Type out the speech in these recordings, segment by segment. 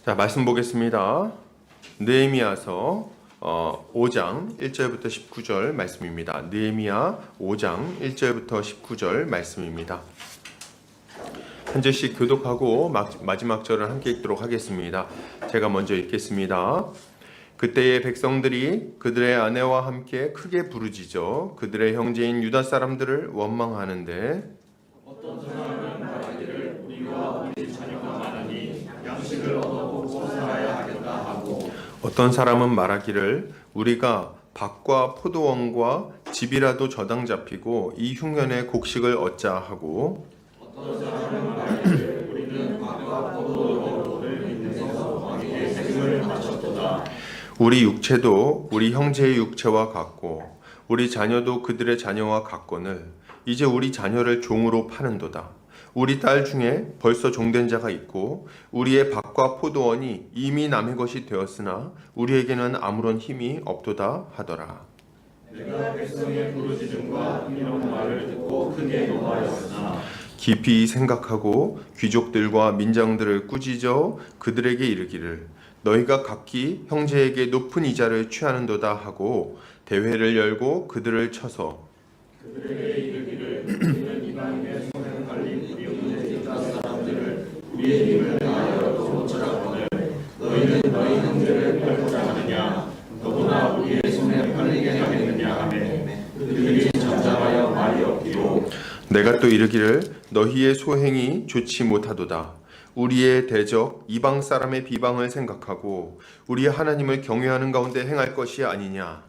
자, 말씀 보겠습니다. 느헤미야서 5장 1절부터 19절 말씀입니다. 느헤미야 5장 1절부터 19절 말씀입니다. 한 절씩 교독하고 마지막 절을 함께 읽도록 하겠습니다. 제가 먼저 읽겠습니다. 그때의 백성들이 그들의 아내와 함께 크게 부르짖어 그들의 형제인 유다 사람들을 원망하는데 어떤 사람은 말하기를 우리와 우리 자녀가 많으니 양식을 얻어 먹고 살아야 하겠다 하고, 어떤 사람은 말하기를 우리가 밭과 포도원과 집이라도 저당 잡히고 이 흉년에 곡식을 얻자 하고, 어떤 사람은 말하기를 우리는 밭과 포도원을 인내서 왕에게 세금을 바쳤도다. 우리 육체도 우리 형제의 육체와 같고 우리 자녀도 그들의 자녀와 같거늘 이제 우리 자녀를 종으로 파는도다. 우리 딸 중에 벌써 종된 자가 있고 우리의 밭과 포도원이 이미 남의 것이 되었으나 우리에게는 아무런 힘이 없도다 하더라. 내가 백성의 부르짖음과 이런 말을 듣고 크게 노하였으나 깊이 생각하고 귀족들과 민장들을 꾸짖어 그들에게 이르기를 너희가 각기 형제에게 높은 이자를 취하는도다 하고 대회를 열고 그들을 쳐서 그들에게 이르기를 우리는 이방인의 손에 팔린 우리 유다 사람들을 우리의 힘을 다하여도 못하거늘 너희는 너희 형제를 팔고자 하느냐 너보나 우리의 손에 팔리게 하겠느냐 하매 그들이 잠잠하여 말이 없기로 내가 또 이르기를 너희의 소행이 좋지 못하도다. 우리의 대적 이방 사람의 비방을 생각하고 우리의 하나님을 경외하는 가운데 행할 것이 아니냐.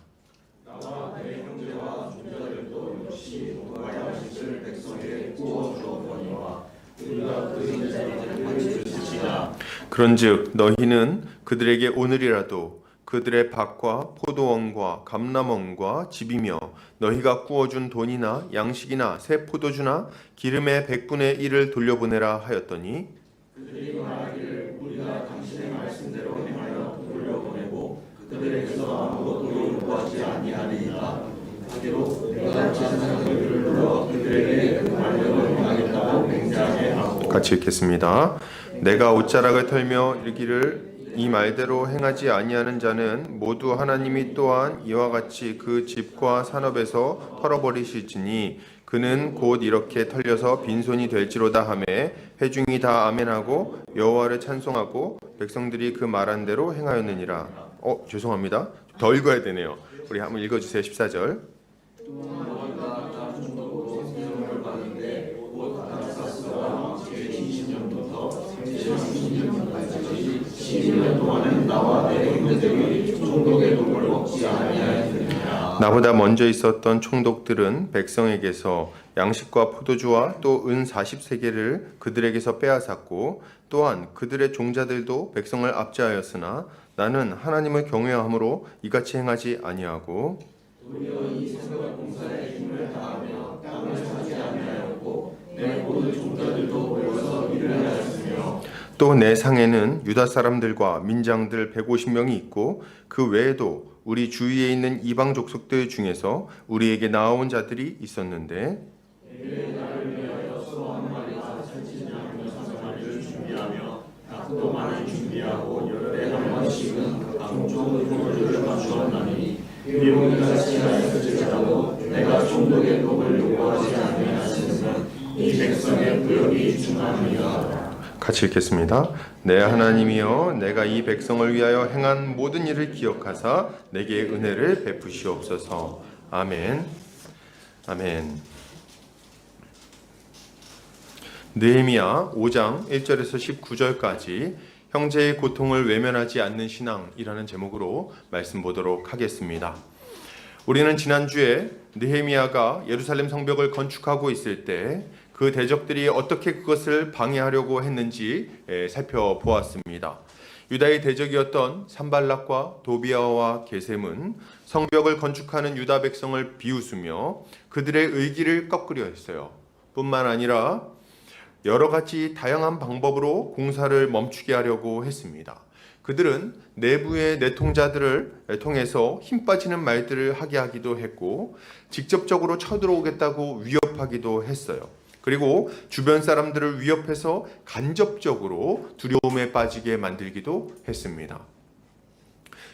나와 내 형제와 손자들도 역시 너가 양식을 백성에게 구워 주었거니와 우리가 그 형제들을 바칠지니라. 그런즉 너희는 그들에게 오늘이라도 그들의 밭과 포도원과 감람원과 집이며 너희가 구워준 돈이나 양식이나 새 포도주나 기름의 100분의 1을 돌려보내라 하였더니 그들이 말하기를 우리가 당신의 말씀대로 행하여 돌려보내고 그들에게서 아무것도 요구하지 아니하리이다 하기로 내가 제사장들을 불러 그들에게 그 말대로 행하겠다고 맹세하게 하고. 같이 읽겠습니다. 내가 옷자락을 털며 이르기를 이 말대로 행하지 아니하는 자는 모두 하나님이 또한 이와 같이 그 집과 산업에서 털어버리실지니 그는 곧 이렇게 털려서 빈손이 될지로다 하매 회중이 다 아멘하고 여호와를 찬송하고 백성들이 그 말한 대로 행하였느니라. 죄송합니다. 더 읽어야 되네요. 우리 한번 읽어주세요. 14절. 나보다 먼저 있었던 총독들은 백성에게서 양식과 포도주와 또 은 40세겔을 그들에게서 빼앗았고 또한 그들의 종자들도 백성을 압제하였으나 나는 하나님을 경외함으로 이같이 행하지 아니하고 도리어 이 성벽 공사에 힘을 다하며 땅을 사지 아니하였고 내 모든 종자들도 벌써 일을 하였으며 또 내 상에는 유다 사람들과 민장들 150명이 있고 그 외에도 우리 주위에 있는 이방 족속들 중에서 우리에게 나아온 자들이 있었는데 나를 위하여 소 한 마리와 살찌지 않는 사마리를 준비하며 닭도 많이 준비하고 열흘에 한 번씩은 각 좋은 포도주를 맞추었나니 비록 이같이 하였을지라도 내가 총독의 독을 요구하지 아니하였으면 이 백성의 부역이 중하니라. 같이 읽겠습니다. 내 하나님이여 내가 이 백성을 위하여 행한 모든 일을 기억하사 내게 은혜를 베푸시옵소서. 아멘. 아멘. 느헤미야 5장 1절에서 19절까지 형제의 고통을 외면하지 않는 신앙이라는 제목으로 말씀 보도록 하겠습니다. 우리는 지난주에 느헤미야가 예루살렘 성벽을 건축하고 있을 때 그 대적들이 어떻게 그것을 방해하려고 했는지 살펴보았습니다. 유다의 대적이었던 산발락과 도비아와 게셈은 성벽을 건축하는 유다 백성을 비웃으며 그들의 의기를 꺾으려 했어요. 뿐만 아니라 여러 가지 다양한 방법으로 공사를 멈추게 하려고 했습니다. 그들은 내부의 내통자들을 통해서 힘 빠지는 말들을 하게 하기도 했고 직접적으로 쳐들어오겠다고 위협하기도 했어요. 그리고 주변 사람들을 위협해서 간접적으로 두려움에 빠지게 만들기도 했습니다.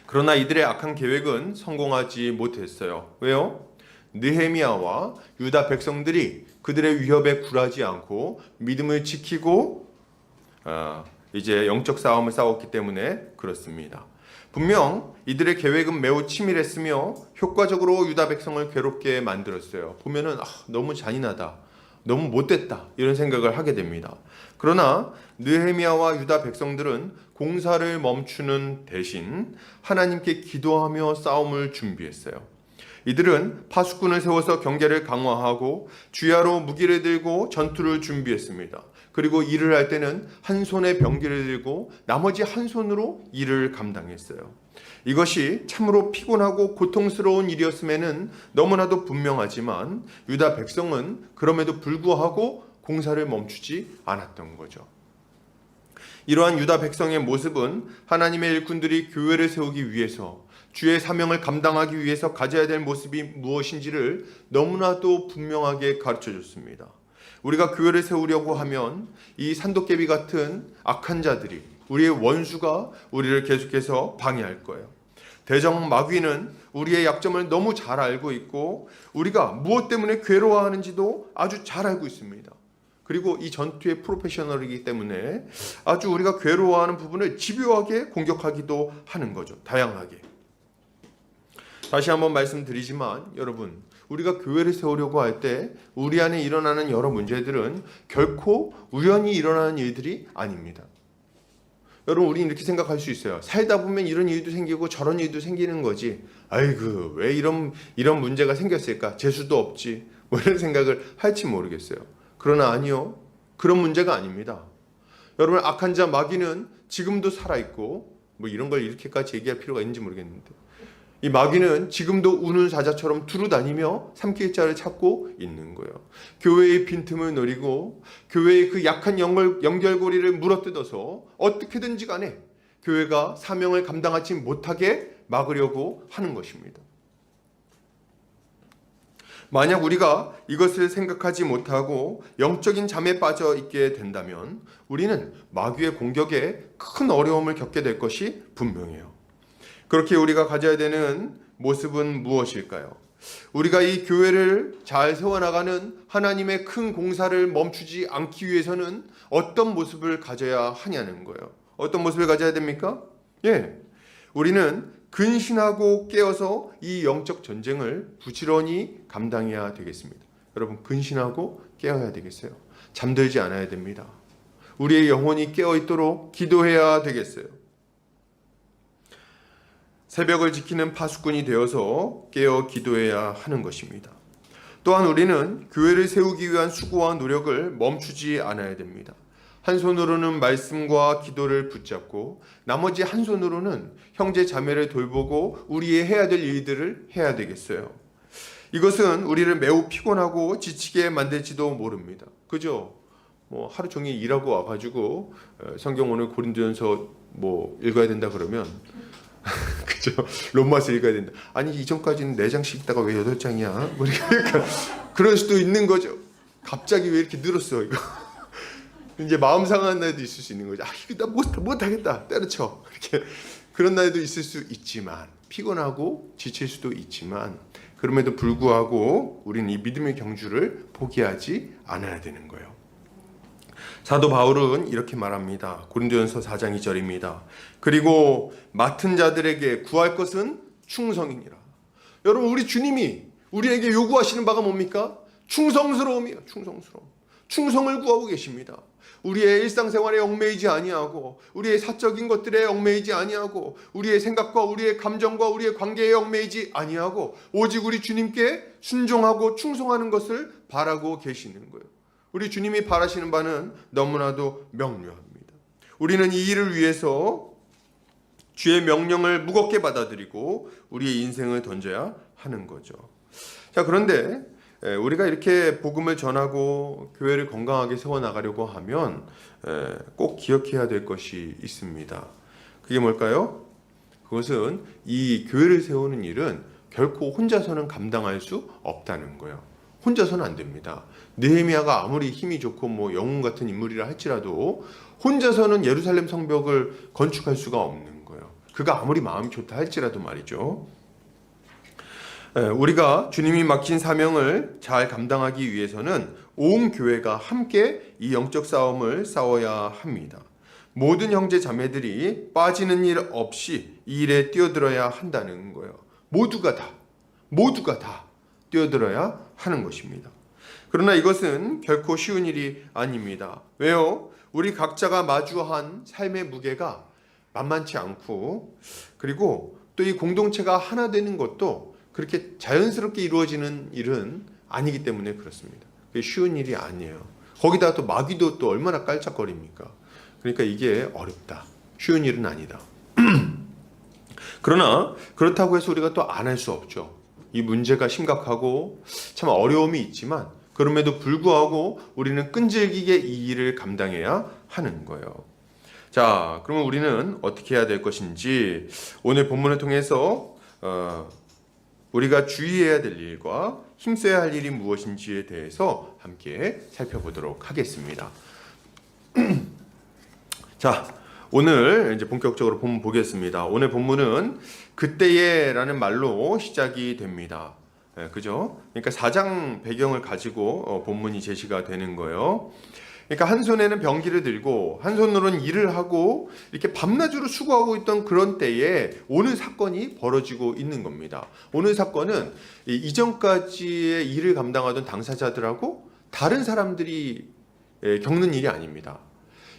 그러나 이들의 악한 계획은 성공하지 못했어요. 왜요? 느헤미야와 유다 백성들이 그들의 위협에 굴하지 않고 믿음을 지키고 이제 영적 싸움을 싸웠기 때문에 그렇습니다. 분명 이들의 계획은 매우 치밀했으며 효과적으로 유다 백성을 괴롭게 만들었어요. 보면은 너무 잔인하다, 너무 못됐다 이런 생각을 하게 됩니다. 그러나 느헤미야와 유다 백성들은 공사를 멈추는 대신 하나님께 기도하며 싸움을 준비했어요. 이들은 파수꾼을 세워서 경계를 강화하고 주야로 무기를 들고 전투를 준비했습니다. 그리고 일을 할 때는 한 손에 병기를 들고 나머지 한 손으로 일을 감당했어요. 이것이 참으로 피곤하고 고통스러운 일이었음에는 너무나도 분명하지만 유다 백성은 그럼에도 불구하고 공사를 멈추지 않았던 거죠. 이러한 유다 백성의 모습은 하나님의 일꾼들이 교회를 세우기 위해서 주의 사명을 감당하기 위해서 가져야 될 모습이 무엇인지를 너무나도 분명하게 가르쳐줬습니다. 우리가 교회를 세우려고 하면 이 산도깨비 같은 악한 자들이, 우리의 원수가 우리를 계속해서 방해할 거예요. 대적 마귀는 우리의 약점을 너무 잘 알고 있고 우리가 무엇 때문에 괴로워하는지도 아주 잘 알고 있습니다. 그리고 이 전투의 프로페셔널이기 때문에 아주 우리가 괴로워하는 부분을 집요하게 공격하기도 하는 거죠. 다양하게. 다시 한번 말씀드리지만 여러분, 우리가 교회를 세우려고 할 때 우리 안에 일어나는 여러 문제들은 결코 우연히 일어나는 일들이 아닙니다. 여러분, 우리는 이렇게 생각할 수 있어요. 살다 보면 이런 일도 생기고 저런 일도 생기는 거지. 아이고, 왜 이런 문제가 생겼을까? 재수도 없지. 뭐 이런 생각을 할지 모르겠어요. 그러나 아니요. 그런 문제가 아닙니다. 여러분, 악한 자 마귀는 지금도 살아있고 뭐 이런 걸 이렇게까지 얘기할 필요가 있는지 모르겠는데 이 마귀는 지금도 우는 사자처럼 두루다니며 삼킬 자를 찾고 있는 거예요. 교회의 빈틈을 노리고 교회의 그 약한 연결고리를 물어뜯어서 어떻게든지 간에 교회가 사명을 감당하지 못하게 막으려고 하는 것입니다. 만약 우리가 이것을 생각하지 못하고 영적인 잠에 빠져 있게 된다면 우리는 마귀의 공격에 큰 어려움을 겪게 될 것이 분명해요. 그렇게 우리가 가져야 되는 모습은 무엇일까요? 우리가 이 교회를 잘 세워나가는 하나님의 큰 공사를 멈추지 않기 위해서는 어떤 모습을 가져야 하냐는 거예요. 어떤 모습을 가져야 됩니까? 우리는 근신하고 깨어서 이 영적 전쟁을 부지런히 감당해야 되겠습니다. 여러분, 근신하고 깨어야 되겠어요. 잠들지 않아야 됩니다. 우리의 영혼이 깨어있도록 기도해야 되겠어요. 새벽을 지키는 파수꾼이 되어서 깨어 기도해야 하는 것입니다. 또한 우리는 교회를 세우기 위한 수고와 노력을 멈추지 않아야 됩니다. 한 손으로는 말씀과 기도를 붙잡고 나머지 한 손으로는 형제 자매를 돌보고 우리의 해야 될 일들을 해야 되겠어요. 이것은 우리를 매우 피곤하고 지치게 만들지도 모릅니다. 그죠? 하루 종일 일하고 와가지고 성경 오늘 고린도전서 읽어야 된다 그러면 그죠? 롬마서 읽어야 된다. 아니 이전까지는 4장씩 읽다가 왜 8장이야? 그러니까 그럴 수도 있는 거죠. 갑자기 왜 이렇게 늘었어 이거? 이제 마음 상한 날도 있을 수 있는 거죠. 이거 나 못하겠다. 때려쳐. 이렇게 그런 날도 있을 수 있지만 피곤하고 지칠 수도 있지만 그럼에도 불구하고 우리는 이 믿음의 경주를 포기하지 않아야 되는 거예요. 사도 바울은 이렇게 말합니다. 고린도전서 4장 2절입니다. 그리고 맡은 자들에게 구할 것은 충성이니라. 여러분, 우리 주님이 우리에게 요구하시는 바가 뭡니까? 충성스러움이에요. 충성을 구하고 계십니다. 우리의 일상생활에 얽매이지 아니하고 우리의 사적인 것들에 얽매이지 아니하고 우리의 생각과 우리의 감정과 우리의 관계에 얽매이지 아니하고 오직 우리 주님께 순종하고 충성하는 것을 바라고 계시는 거예요. 우리 주님이 바라시는 바는 너무나도 명료합니다. 우리는 이 일을 위해서 주의 명령을 무겁게 받아들이고 우리의 인생을 던져야 하는 거죠. 자, 그런데 우리가 이렇게 복음을 전하고 교회를 건강하게 세워나가려고 하면 꼭 기억해야 될 것이 있습니다. 그게 뭘까요? 그것은 이 교회를 세우는 일은 결코 혼자서는 감당할 수 없다는 거예요. 혼자서는 안 됩니다. 느헤미야가 아무리 힘이 좋고 뭐 영웅 같은 인물이라 할지라도 혼자서는 예루살렘 성벽을 건축할 수가 없는 거예요. 그가 아무리 마음이 좋다 할지라도 말이죠. 우리가 주님이 맡긴 사명을 잘 감당하기 위해서는 온 교회가 함께 이 영적 싸움을 싸워야 합니다. 모든 형제 자매들이 빠지는 일 없이 이 일에 뛰어들어야 한다는 거예요. 모두가 다 뛰어들어야 하는 것입니다. 그러나 이것은 결코 쉬운 일이 아닙니다. 왜요? 우리 각자가 마주한 삶의 무게가 만만치 않고, 그리고 또 이 공동체가 하나 되는 것도 그렇게 자연스럽게 이루어지는 일은 아니기 때문에 그렇습니다. 그게 쉬운 일이 아니에요. 거기다가 또 마귀도 또 얼마나 깔짝거립니까? 그러니까 이게 어렵다. 쉬운 일은 아니다. 그러나 그렇다고 해서 우리가 또 안 할 수 없죠. 이 문제가 심각하고 참 어려움이 있지만 그럼에도 불구하고 우리는 끈질기게 이 일을 감당해야 하는 거예요. 자, 그러면 우리는 어떻게 해야 될 것인지 오늘 본문을 통해서 우리가 주의해야 될 일과 힘써야 할 일이 무엇인지에 대해서 함께 살펴보도록 하겠습니다. 자, 오늘 이제 본격적으로 본문 보겠습니다. 오늘 본문은 그때에라는 말로 시작이 됩니다. 그죠? 그러니까 4장 배경을 가지고 본문이 제시가 되는 거예요. 그러니까 한 손에는 병기를 들고 한 손으로는 일을 하고 이렇게 밤낮으로 수고하고 있던 그런 때에 오늘 사건이 벌어지고 있는 겁니다. 오늘 사건은 이전까지의 일을 감당하던 당사자들하고 다른 사람들이 겪는 일이 아닙니다.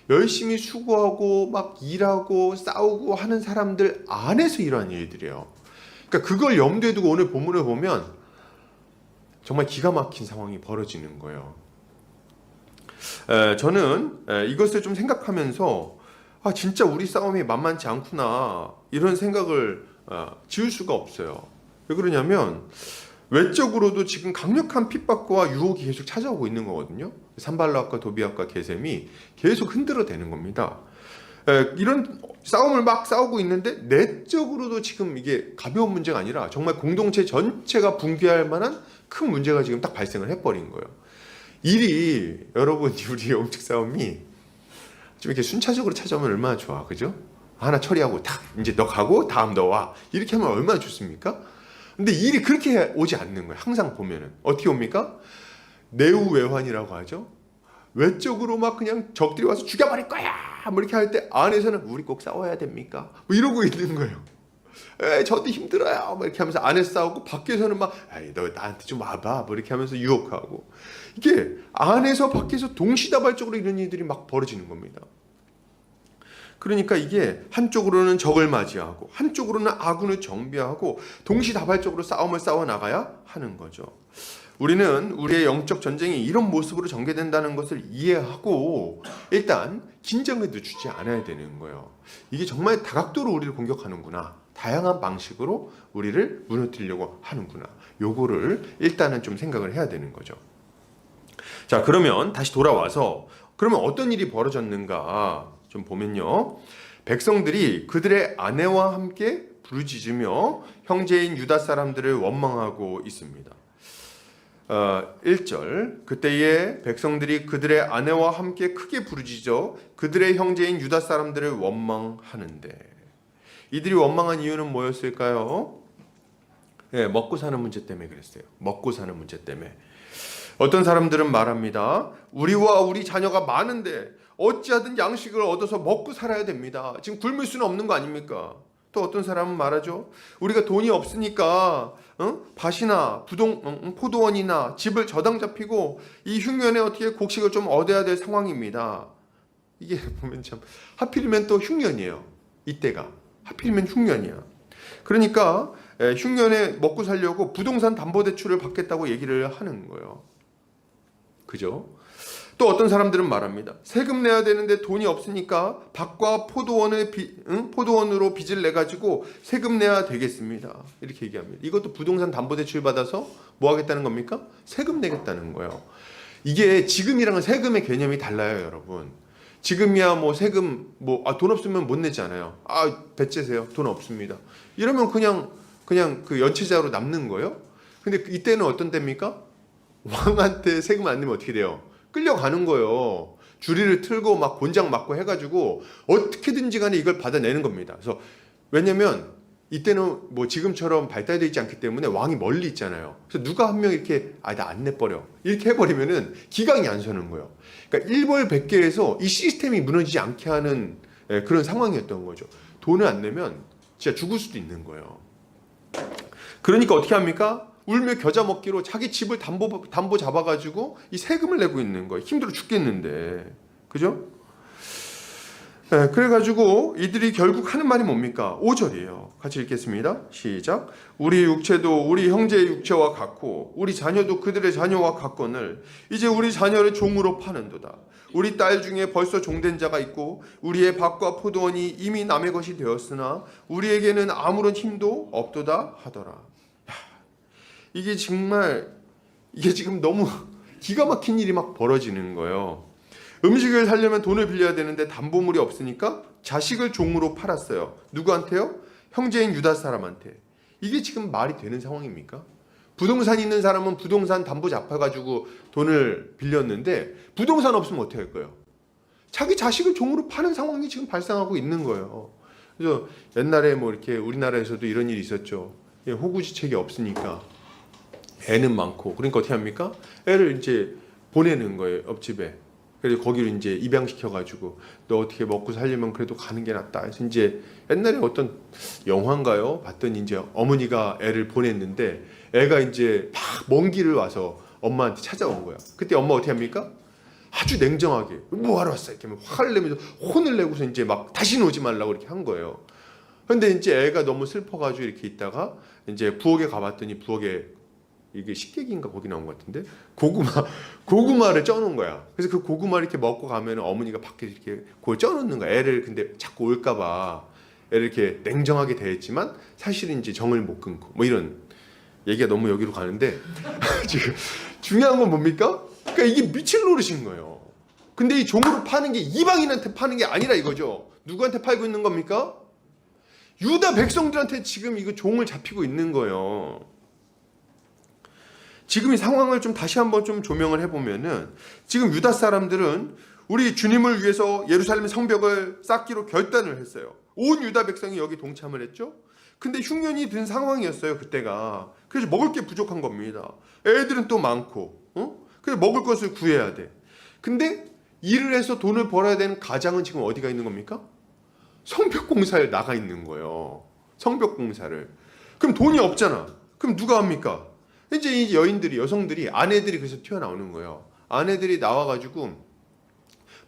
열심히 수고하고 막 일하고 싸우고 하는 사람들 안에서 일어난 일들이에요. 그러니까 그걸 염두에 두고 오늘 본문을 보면 정말 기가 막힌 상황이 벌어지는 거예요. 저는 이것을 좀 생각하면서 진짜 우리 싸움이 만만치 않구나 이런 생각을 지울 수가 없어요. 왜 그러냐면 외적으로도 지금 강력한 핍박과 유혹이 계속 찾아오고 있는 거거든요. 산발락과 도비압과 게셈이 계속 흔들어대는 겁니다. 이런 싸움을 막 싸우고 있는데 내적으로도 지금 이게 가벼운 문제가 아니라 정말 공동체 전체가 붕괴할 만한 큰 문제가 지금 딱 발생을 해버린 거예요. 일이 여러분 우리 영적 싸움이 좀 이렇게 순차적으로 찾아오면 얼마나 좋아, 그죠? 하나 처리하고 탁 이제 너 가고 다음 너 와 이렇게 하면 얼마나 좋습니까? 근데 일이 그렇게 오지 않는 거예요. 항상 보면은 어떻게 옵니까? 내우외환이라고 하죠. 외적으로 막 그냥 적들이 와서 죽여버릴 거야 뭐 이렇게 할 때 안에서는 우리 꼭 싸워야 됩니까? 뭐 이러고 있는 거예요. 저도 힘들어요 뭐 이렇게 하면서 안에서 싸우고 밖에서는 막 너 나한테 좀 와봐 뭐 이렇게 하면서 유혹하고 이게 안에서 밖에서 동시다발적으로 이런 일들이 막 벌어지는 겁니다. 그러니까 이게 한쪽으로는 적을 맞이하고 한쪽으로는 아군을 정비하고 동시다발적으로 싸움을 싸워나가야 하는 거죠. 우리는 우리의 영적 전쟁이 이런 모습으로 전개된다는 것을 이해하고 일단 긴장을 늦추지 않아야 되는 거예요. 이게 정말 다각도로 우리를 공격하는구나. 다양한 방식으로 우리를 무너뜨리려고 하는구나. 요거를 일단은 좀 생각을 해야 되는 거죠. 자, 그러면 다시 돌아와서 그러면 어떤 일이 벌어졌는가 좀 보면요. 백성들이 그들의 아내와 함께 부르짖으며 형제인 유다 사람들을 원망하고 있습니다. 1절 그때에 백성들이 그들의 아내와 함께 크게 부르짖어 그들의 형제인 유다 사람들을 원망하는데 이들이 원망한 이유는 뭐였을까요? 먹고 사는 문제 때문에 그랬어요. 먹고 사는 문제 때문에. 어떤 사람들은 말합니다. 우리와 우리 자녀가 많은데 어찌하든 양식을 얻어서 먹고 살아야 됩니다. 지금 굶을 수는 없는 거 아닙니까? 또 어떤 사람은 말하죠. 우리가 돈이 없으니까 밭이나 포도원이나 집을 저당 잡히고 이 흉년에 어떻게 곡식을 좀 얻어야 될 상황입니다. 이게 보면 참 하필이면 또 흉년이에요. 이때가 하필이면 흉년이야. 그러니까 흉년에 먹고 살려고 부동산 담보대출을 받겠다고 얘기를 하는 거예요. 그죠? 또 어떤 사람들은 말합니다. 세금 내야 되는데 돈이 없으니까 밭과 포도원으로 빚을 내가지고 세금 내야 되겠습니다. 이렇게 얘기합니다. 이것도 부동산 담보대출 받아서 뭐 하겠다는 겁니까? 세금 내겠다는 거예요. 이게 지금이랑은 세금의 개념이 달라요, 여러분. 지금이야 뭐 세금 돈 없으면 못 내잖아요. 배째세요. 돈 없습니다. 이러면 그냥 그 연체자로 남는 거예요. 근데 이때는 어떤 때입니까? 왕한테 세금 안 내면 어떻게 돼요? 끌려가는 거예요. 주리를 틀고 막 곤장 맞고 해가지고 어떻게든지 간에 이걸 받아내는 겁니다. 그래서 왜냐면 이때는 뭐 지금처럼 발달되어 있지 않기 때문에 왕이 멀리 있잖아요. 그래서 누가 한 명 이렇게 나 안 내버려 이렇게 해버리면은 기강이 안 서는 거예요. 그러니까 일벌백계에서 이 시스템이 무너지지 않게 하는 그런 상황이었던 거죠. 돈을 안 내면 진짜 죽을 수도 있는 거예요. 그러니까 어떻게 합니까? 울며 겨자 먹기로 자기 집을 담보 잡아가지고 이 세금을 내고 있는 거예요. 힘들어 죽겠는데, 그죠? 네, 그래가지고 이들이 결국 하는 말이 뭡니까? 5절이에요. 같이 읽겠습니다. 시작. 우리 육체도 우리 형제의 육체와 같고 우리 자녀도 그들의 자녀와 같거늘 이제 우리 자녀를 종으로 파는도다. 우리 딸 중에 벌써 종된 자가 있고 우리의 밭과 포도원이 이미 남의 것이 되었으나 우리에게는 아무런 힘도 없도다 하더라. 이게 정말 이게 지금 너무 기가 막힌 일이 막 벌어지는 거예요. 음식을 사려면 돈을 빌려야 되는데 담보물이 없으니까 자식을 종으로 팔았어요. 누구한테요? 형제인 유다 사람한테. 이게 지금 말이 되는 상황입니까? 부동산 있는 사람은 부동산 담보 잡아가지고 돈을 빌렸는데 부동산 없으면 어떻게 할 거예요? 자기 자식을 종으로 파는 상황이 지금 발생하고 있는 거예요. 그래서 옛날에 뭐 이렇게 우리나라에서도 이런 일이 있었죠. 호구지책이 없으니까 애는 많고 그러니까 어떻게 합니까? 애를 이제 보내는 거예요. 옆집에. 그래서 거기로 이제 입양시켜가지고 너 어떻게 먹고 살려면 그래도 가는 게 낫다. 그래서 이제 옛날에 어떤 영화인가요? 봤더니 이제 어머니가 애를 보냈는데 애가 이제 막 먼 길을 와서 엄마한테 찾아온 거야. 그때 엄마 어떻게 합니까? 아주 냉정하게 뭐하러 왔어? 이렇게 화를 내면서 혼을 내고서 이제 막 다시는 오지 말라고 이렇게 한 거예요. 근데 이제 애가 너무 슬퍼가지고 이렇게 있다가 이제 부엌에 가봤더니 부엌에 이게 식객인가 거기 나온 것 같은데 고구마를 쪄놓은 거야. 그래서 그 고구마를 이렇게 먹고 가면 어머니가 밖에 이렇게 그걸 쪄놓는 거야. 애를 근데 자꾸 올까봐 애를 이렇게 냉정하게 대했지만 사실은 이제 정을 못 끊고 뭐 이런 얘기가 너무 여기로 가는데 지금 중요한 건 뭡니까? 그러니까 이게 미칠 노릇인 거예요. 근데 이 종으로 파는 게 이방인한테 파는 게 아니라 이거죠. 누구한테 팔고 있는 겁니까? 유다 백성들한테 지금 이거 종을 잡히고 있는 거예요. 지금 이 상황을 좀 다시 한번 좀 조명을 해보면은 지금 유다 사람들은 우리 주님을 위해서 예루살렘 성벽을 쌓기로 결단을 했어요. 온 유다 백성이 여기 동참을 했죠. 근데 흉년이 든 상황이었어요 그때가. 그래서 먹을 게 부족한 겁니다. 애들은 또 많고, 그래서 먹을 것을 구해야 돼. 근데 일을 해서 돈을 벌어야 되는 가장은 지금 어디가 있는 겁니까? 성벽 공사에 나가 있는 거예요. 성벽 공사를. 그럼 돈이 없잖아. 그럼 누가 합니까? 이제 이 여인들이, 여성들이, 아내들이 그래서 튀어나오는 거예요. 아내들이 나와가지고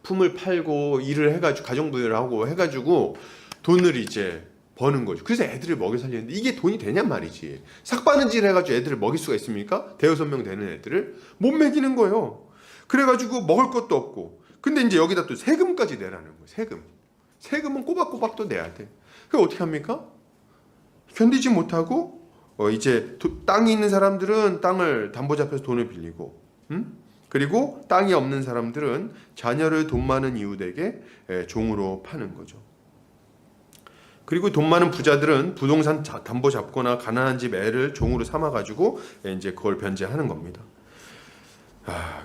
품을 팔고 일을 해가지고 가정부를 하고 해가지고 돈을 이제 버는 거죠. 그래서 애들을 먹여 살리는데 이게 돈이 되냔 말이지. 삭바느질 해가지고 애들을 먹일 수가 있습니까? 대여섯 명 되는 애들을 못 먹이는 거예요. 그래가지고 먹을 것도 없고. 근데 이제 여기다 또 세금까지 내라는 거예요. 세금은 꼬박꼬박 또 내야 돼. 그럼 어떻게 합니까? 견디지 못하고 이제 땅이 있는 사람들은 땅을 담보 잡혀서 돈을 빌리고, 그리고 땅이 없는 사람들은 자녀를 돈 많은 이웃에게 종으로 파는 거죠. 그리고 돈 많은 부자들은 부동산 담보 잡거나 가난한 집 애를 종으로 삼아가지고 이제 그걸 변제하는 겁니다.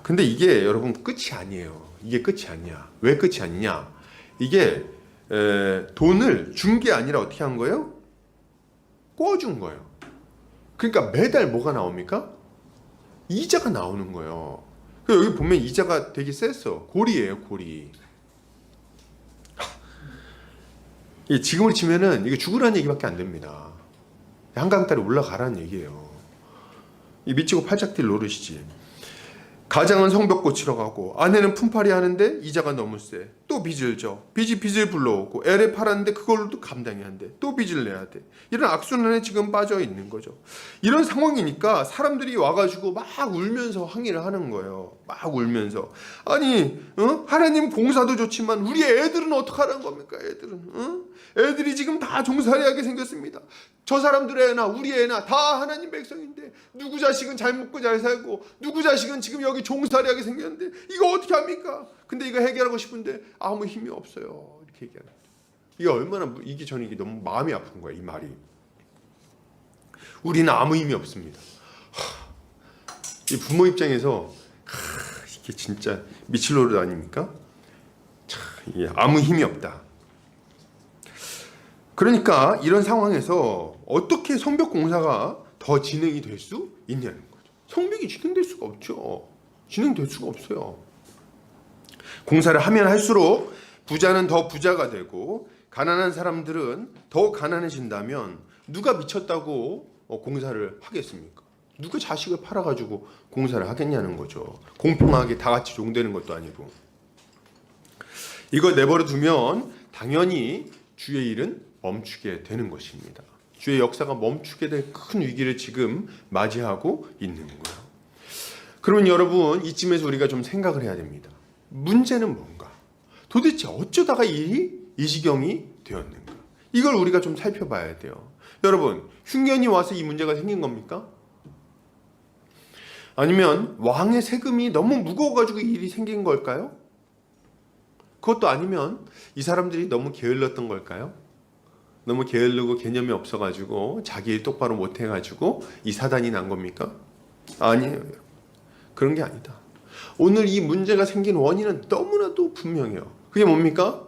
근데 이게 여러분 끝이 아니에요. 이게 끝이 아니야. 왜 끝이 아니냐? 이게 돈을 준 게 아니라 어떻게 한 거예요? 꿔준 거예요. 그러니까 매달 뭐가 나옵니까? 이자가 나오는 거예요. 여기 보면 이자가 되게 셌어. 고리예요, 고리. 지금으로 치면은 이게 죽으라는 얘기밖에 안 됩니다. 한강딸이 올라가라는 얘기예요. 이 미치고 팔짝 뛸 노릇이지. 가장은 성벽 고치러 가고 아내는 품팔이 하는데 이자가 너무 세. 또 빚을 져. 빚이 빚을 불러오고 애를 팔았는데 그걸로도 감당해야 한대. 또 빚을 내야 돼. 이런 악순환에 지금 빠져 있는 거죠. 이런 상황이니까 사람들이 와가지고 막 울면서 항의를 하는 거예요. 막 울면서. 아니 하나님 공사도 좋지만 우리 애들은 어떡하라는 겁니까? 애들이 지금 다 종살이하게 생겼습니다. 저 사람들의 애나 우리 애나 다 하나님 백성인데 누구 자식은 잘 먹고 잘 살고 누구 자식은 지금 여기 종살이하게 생겼는데 이거 어떻게 합니까? 근데 이거 해결하고 싶은데 아무 힘이 없어요. 이렇게 얘기하는 거죠. 이게 얼마나 저는 이게 너무 마음이 아픈 거예요. 이 말이. 우리는 아무 힘이 없습니다. 이 부모 입장에서 이게 진짜 미칠 노릇 아닙니까? 참, 이게 아무 힘이 없다. 그러니까 이런 상황에서 어떻게 성벽 공사가 더 진행이 될 수 있냐는 거죠. 성벽이 진행될 수가 없죠. 진행될 수가 없어요. 공사를 하면 할수록 부자는 더 부자가 되고 가난한 사람들은 더 가난해진다면 누가 미쳤다고 공사를 하겠습니까? 누가 자식을 팔아가지고 공사를 하겠냐는 거죠. 공평하게 다 같이 종되는 것도 아니고. 이거 내버려 두면 당연히 주의 일은 멈추게 되는 것입니다. 주의 역사가 멈추게 될 큰 위기를 지금 맞이하고 있는 거예요. 그러면 여러분, 이쯤에서 우리가 좀 생각을 해야 됩니다. 문제는 뭔가? 도대체 어쩌다가 일이 이 지경이 되었는가? 이걸 우리가 좀 살펴봐야 돼요. 여러분, 흉년이 와서 이 문제가 생긴 겁니까? 아니면 왕의 세금이 너무 무거워가지고 이 일이 생긴 걸까요? 그것도 아니면 이 사람들이 너무 게을렀던 걸까요? 너무 게으르고 개념이 없어가지고 자기 일 똑바로 못해가지고 이 사단이 난 겁니까? 아니에요. 그런 게 아니다. 오늘 이 문제가 생긴 원인은 너무나도 분명해요. 그게 뭡니까?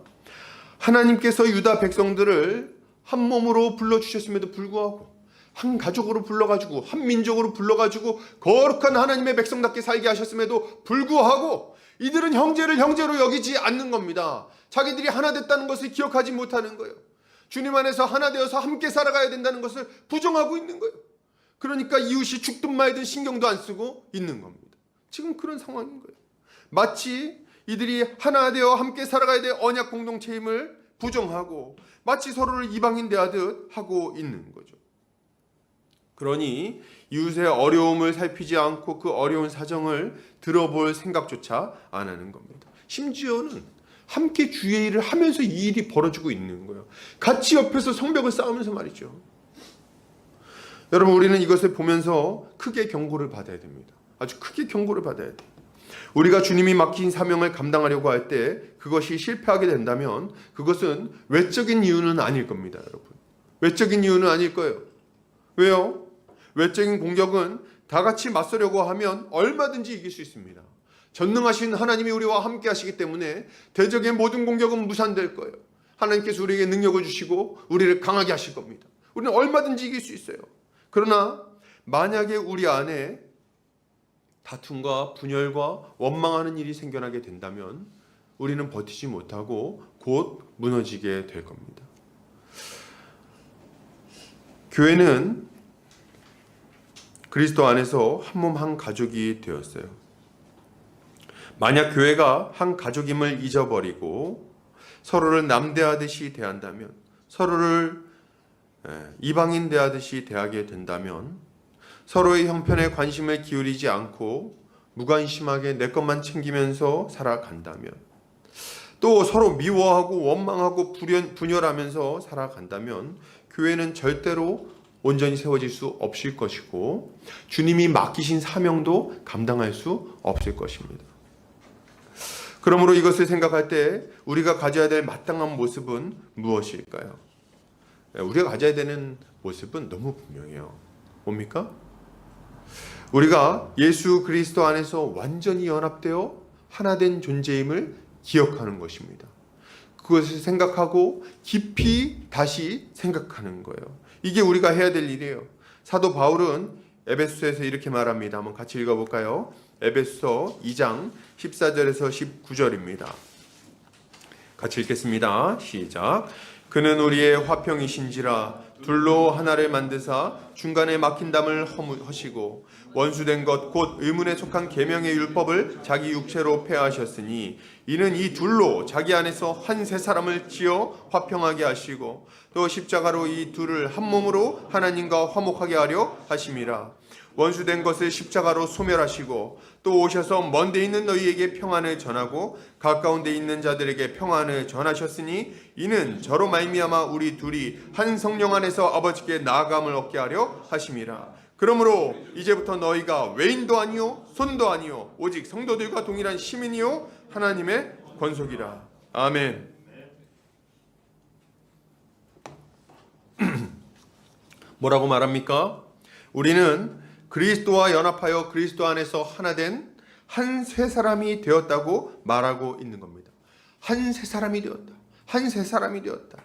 하나님께서 유다 백성들을 한 몸으로 불러주셨음에도 불구하고 한 가족으로 불러가지고 한 민족으로 불러가지고 거룩한 하나님의 백성답게 살게 하셨음에도 불구하고 이들은 형제를 형제로 여기지 않는 겁니다. 자기들이 하나 됐다는 것을 기억하지 못하는 거예요. 주님 안에서 하나 되어서 함께 살아가야 된다는 것을 부정하고 있는 거예요. 그러니까 이웃이 죽든 말든 신경도 안 쓰고 있는 겁니다. 지금 그런 상황인 거예요. 마치 이들이 하나 되어 함께 살아가야 될 언약 공동체임을 부정하고 마치 서로를 이방인 대하듯 하고 있는 거죠. 그러니 이웃의 어려움을 살피지 않고 그 어려운 사정을 들어볼 생각조차 안 하는 겁니다. 심지어는 함께 주의 일을 하면서 이 일이 벌어지고 있는 거예요. 같이 옆에서 성벽을 쌓으면서 말이죠. 여러분, 우리는 이것을 보면서 크게 경고를 받아야 됩니다. 아주 크게 경고를 받아야 돼요. 우리가 주님이 맡긴 사명을 감당하려고 할 때 그것이 실패하게 된다면 그것은 외적인 이유는 아닐 겁니다, 여러분. 외적인 이유는 아닐 거예요. 왜요? 외적인 공격은 다 같이 맞서려고 하면 얼마든지 이길 수 있습니다. 전능하신 하나님이 우리와 함께 하시기 때문에 대적의 모든 공격은 무산될 거예요. 하나님께서 우리에게 능력을 주시고 우리를 강하게 하실 겁니다. 우리는 얼마든지 이길 수 있어요. 그러나 만약에 우리 안에 다툼과 분열과 원망하는 일이 생겨나게 된다면 우리는 버티지 못하고 곧 무너지게 될 겁니다. 교회는 그리스도 안에서 한 몸 한 가족이 되었어요. 만약 교회가 한 가족임을 잊어버리고 서로를 남대하듯이 대한다면, 서로를 이방인 대하듯이 대하게 된다면, 서로의 형편에 관심을 기울이지 않고 무관심하게 내 것만 챙기면서 살아간다면, 또 서로 미워하고 원망하고 분열하면서 살아간다면 교회는 절대로 온전히 세워질 수 없을 것이고 주님이 맡기신 사명도 감당할 수 없을 것입니다. 그러므로 이것을 생각할 때 우리가 가져야 될 마땅한 모습은 무엇일까요? 우리가 가져야 되는 모습은 너무 분명해요. 뭡니까? 우리가 예수 그리스도 안에서 완전히 연합되어 하나 된 존재임을 기억하는 것입니다. 그것을 생각하고 깊이 다시 생각하는 거예요. 이게 우리가 해야 될 일이에요. 사도 바울은 에베소서에서 이렇게 말합니다. 한번 같이 읽어볼까요? 에베소서 2장 14절에서 19절입니다. 같이 읽겠습니다. 시작. 그는 우리의 화평이신지라 둘로 하나를 만드사 중간에 막힌 담을 허시고 원수된 것 곧 의문에 속한 계명의 율법을 자기 육체로 폐하셨으니 이는 이 둘로 자기 안에서 한 세 사람을 지어 화평하게 하시고 또 십자가로 이 둘을 한 몸으로 하나님과 화목하게 하려 하심이라. 원수된 것을 십자가로 소멸하시고 또 오셔서 먼 데 있는 너희에게 평안을 전하고 가까운 데 있는 자들에게 평안을 전하셨으니 이는 저로 말미암아 우리 둘이 한 성령 안에서 아버지께 나아감을 얻게 하려 하심이라. 그러므로 이제부터 너희가 외인도 아니요 손도 아니요 오직 성도들과 동일한 시민이요 하나님의 권속이라. 아멘. 뭐라고 말합니까? 우리는 그리스도와 연합하여 그리스도 안에서 하나 된 한 새 사람이 되었다고 말하고 있는 겁니다. 한 새 사람이 되었다. 한 새 사람이 되었다.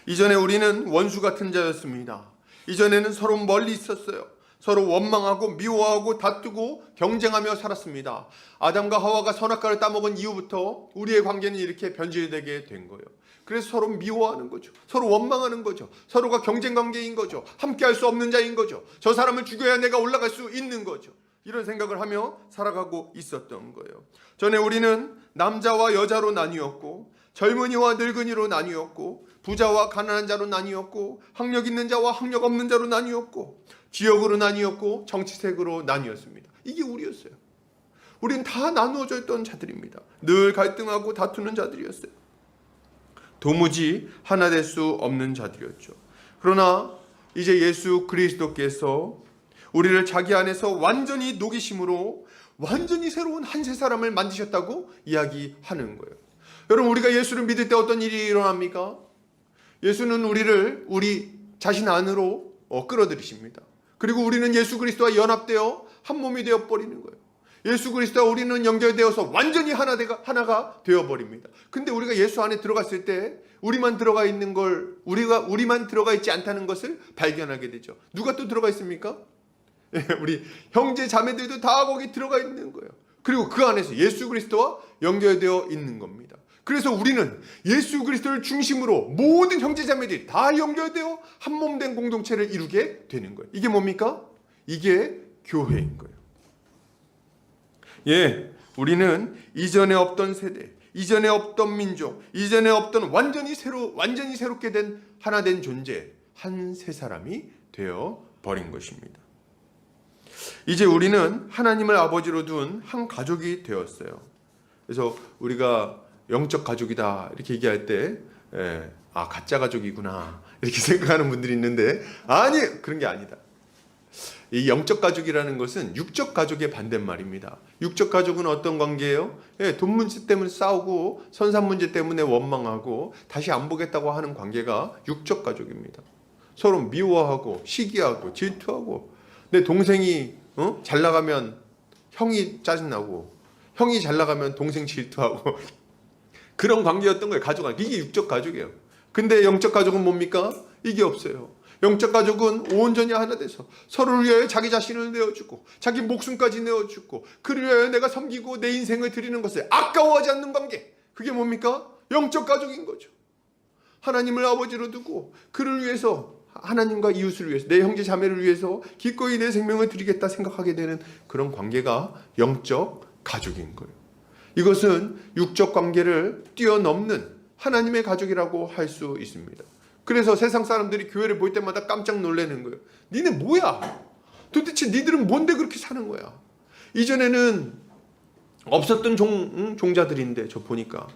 이전에 우리는 원수 같은 자였습니다. 이전에는 서로 멀리 있었어요. 서로 원망하고 미워하고 다투고 경쟁하며 살았습니다. 아담과 하와가 선악과를 따먹은 이후부터 우리의 관계는 이렇게 변질되게 된 거예요. 그래서 서로 미워하는 거죠. 서로 원망하는 거죠. 서로가 경쟁 관계인 거죠. 함께 할 수 없는 자인 거죠. 저 사람을 죽여야 내가 올라갈 수 있는 거죠. 이런 생각을 하며 살아가고 있었던 거예요. 전에 우리는 남자와 여자로 나뉘었고, 젊은이와 늙은이로 나뉘었고, 부자와 가난한 자로 나뉘었고, 학력 있는 자와 학력 없는 자로 나뉘었고, 지역으로 나뉘었고, 정치색으로 나뉘었습니다. 이게 우리였어요. 우리는 다 나누어져 있던 자들입니다. 늘 갈등하고 다투는 자들이었어요. 도무지 하나 될 수 없는 자들이었죠. 그러나 이제 예수 그리스도께서 우리를 자기 안에서 완전히 녹이심으로 완전히 새로운 한 새 사람을 만드셨다고 이야기하는 거예요. 여러분, 우리가 예수를 믿을 때 어떤 일이 일어납니까? 예수는 우리를 우리 자신 안으로 끌어들이십니다. 그리고 우리는 예수 그리스도와 연합되어 한 몸이 되어 버리는 거예요. 예수 그리스도와 우리는 연결되어서 완전히 하나가 되어버립니다. 근데 우리가 예수 안에 들어갔을 때 우리만 들어가 있는 걸, 우리만 들어가 있지 않다는 것을 발견하게 되죠. 누가 또 들어가 있습니까? 우리 형제 자매들도 다 거기 들어가 있는 거예요. 그리고 그 안에서 예수 그리스도와 연결되어 있는 겁니다. 그래서 우리는 예수 그리스도를 중심으로 모든 형제 자매들이 다 연결되어 한 몸 된 공동체를 이루게 되는 거예요. 이게 뭡니까? 이게 교회인 거예요. 예, 우리는 이전에 없던 세대, 이전에 없던 민족, 이전에 없던 완전히 새롭게 된 하나 된 존재, 한 새 사람이 되어 버린 것입니다. 이제 우리는 하나님을 아버지로 둔 한 가족이 되었어요. 그래서 우리가 영적 가족이다 이렇게 얘기할 때, 가짜 가족이구나 이렇게 생각하는 분들이 있는데, 아니, 그런 게 아니다. 이 영적 가족이라는 것은 육적 가족의 반대말입니다. 육적 가족은 어떤 관계예요? 돈 문제 때문에 싸우고 선산 문제 때문에 원망하고 다시 안 보겠다고 하는 관계가 육적 가족입니다. 서로 미워하고 시기하고 질투하고, 내 동생이 잘 나가면 형이 짜증나고, 형이 잘 나가면 동생 질투하고 그런 관계였던 거예요. 가족 관계. 이게 육적 가족이에요. 근데 영적 가족은 뭡니까? 이게 없어요. 영적 가족은 온전히 하나 돼서 서로를 위하여 자기 자신을 내어주고 자기 목숨까지 내어주고 그를 위하여 내가 섬기고 내 인생을 드리는 것을 아까워하지 않는 관계. 그게 뭡니까? 영적 가족인 거죠. 하나님을 아버지로 두고 그를 위해서, 하나님과 이웃을 위해서, 내 형제 자매를 위해서 기꺼이 내 생명을 드리겠다 생각하게 되는 그런 관계가 영적 가족인 거예요. 이것은 육적 관계를 뛰어넘는 하나님의 가족이라고 할 수 있습니다. 그래서 세상 사람들이 교회를 볼 때마다 깜짝 놀라는 거예요. 니네 뭐야? 도대체 니들은 뭔데 그렇게 사는 거야? 이전에는 없었던 종자들인데 저 보니까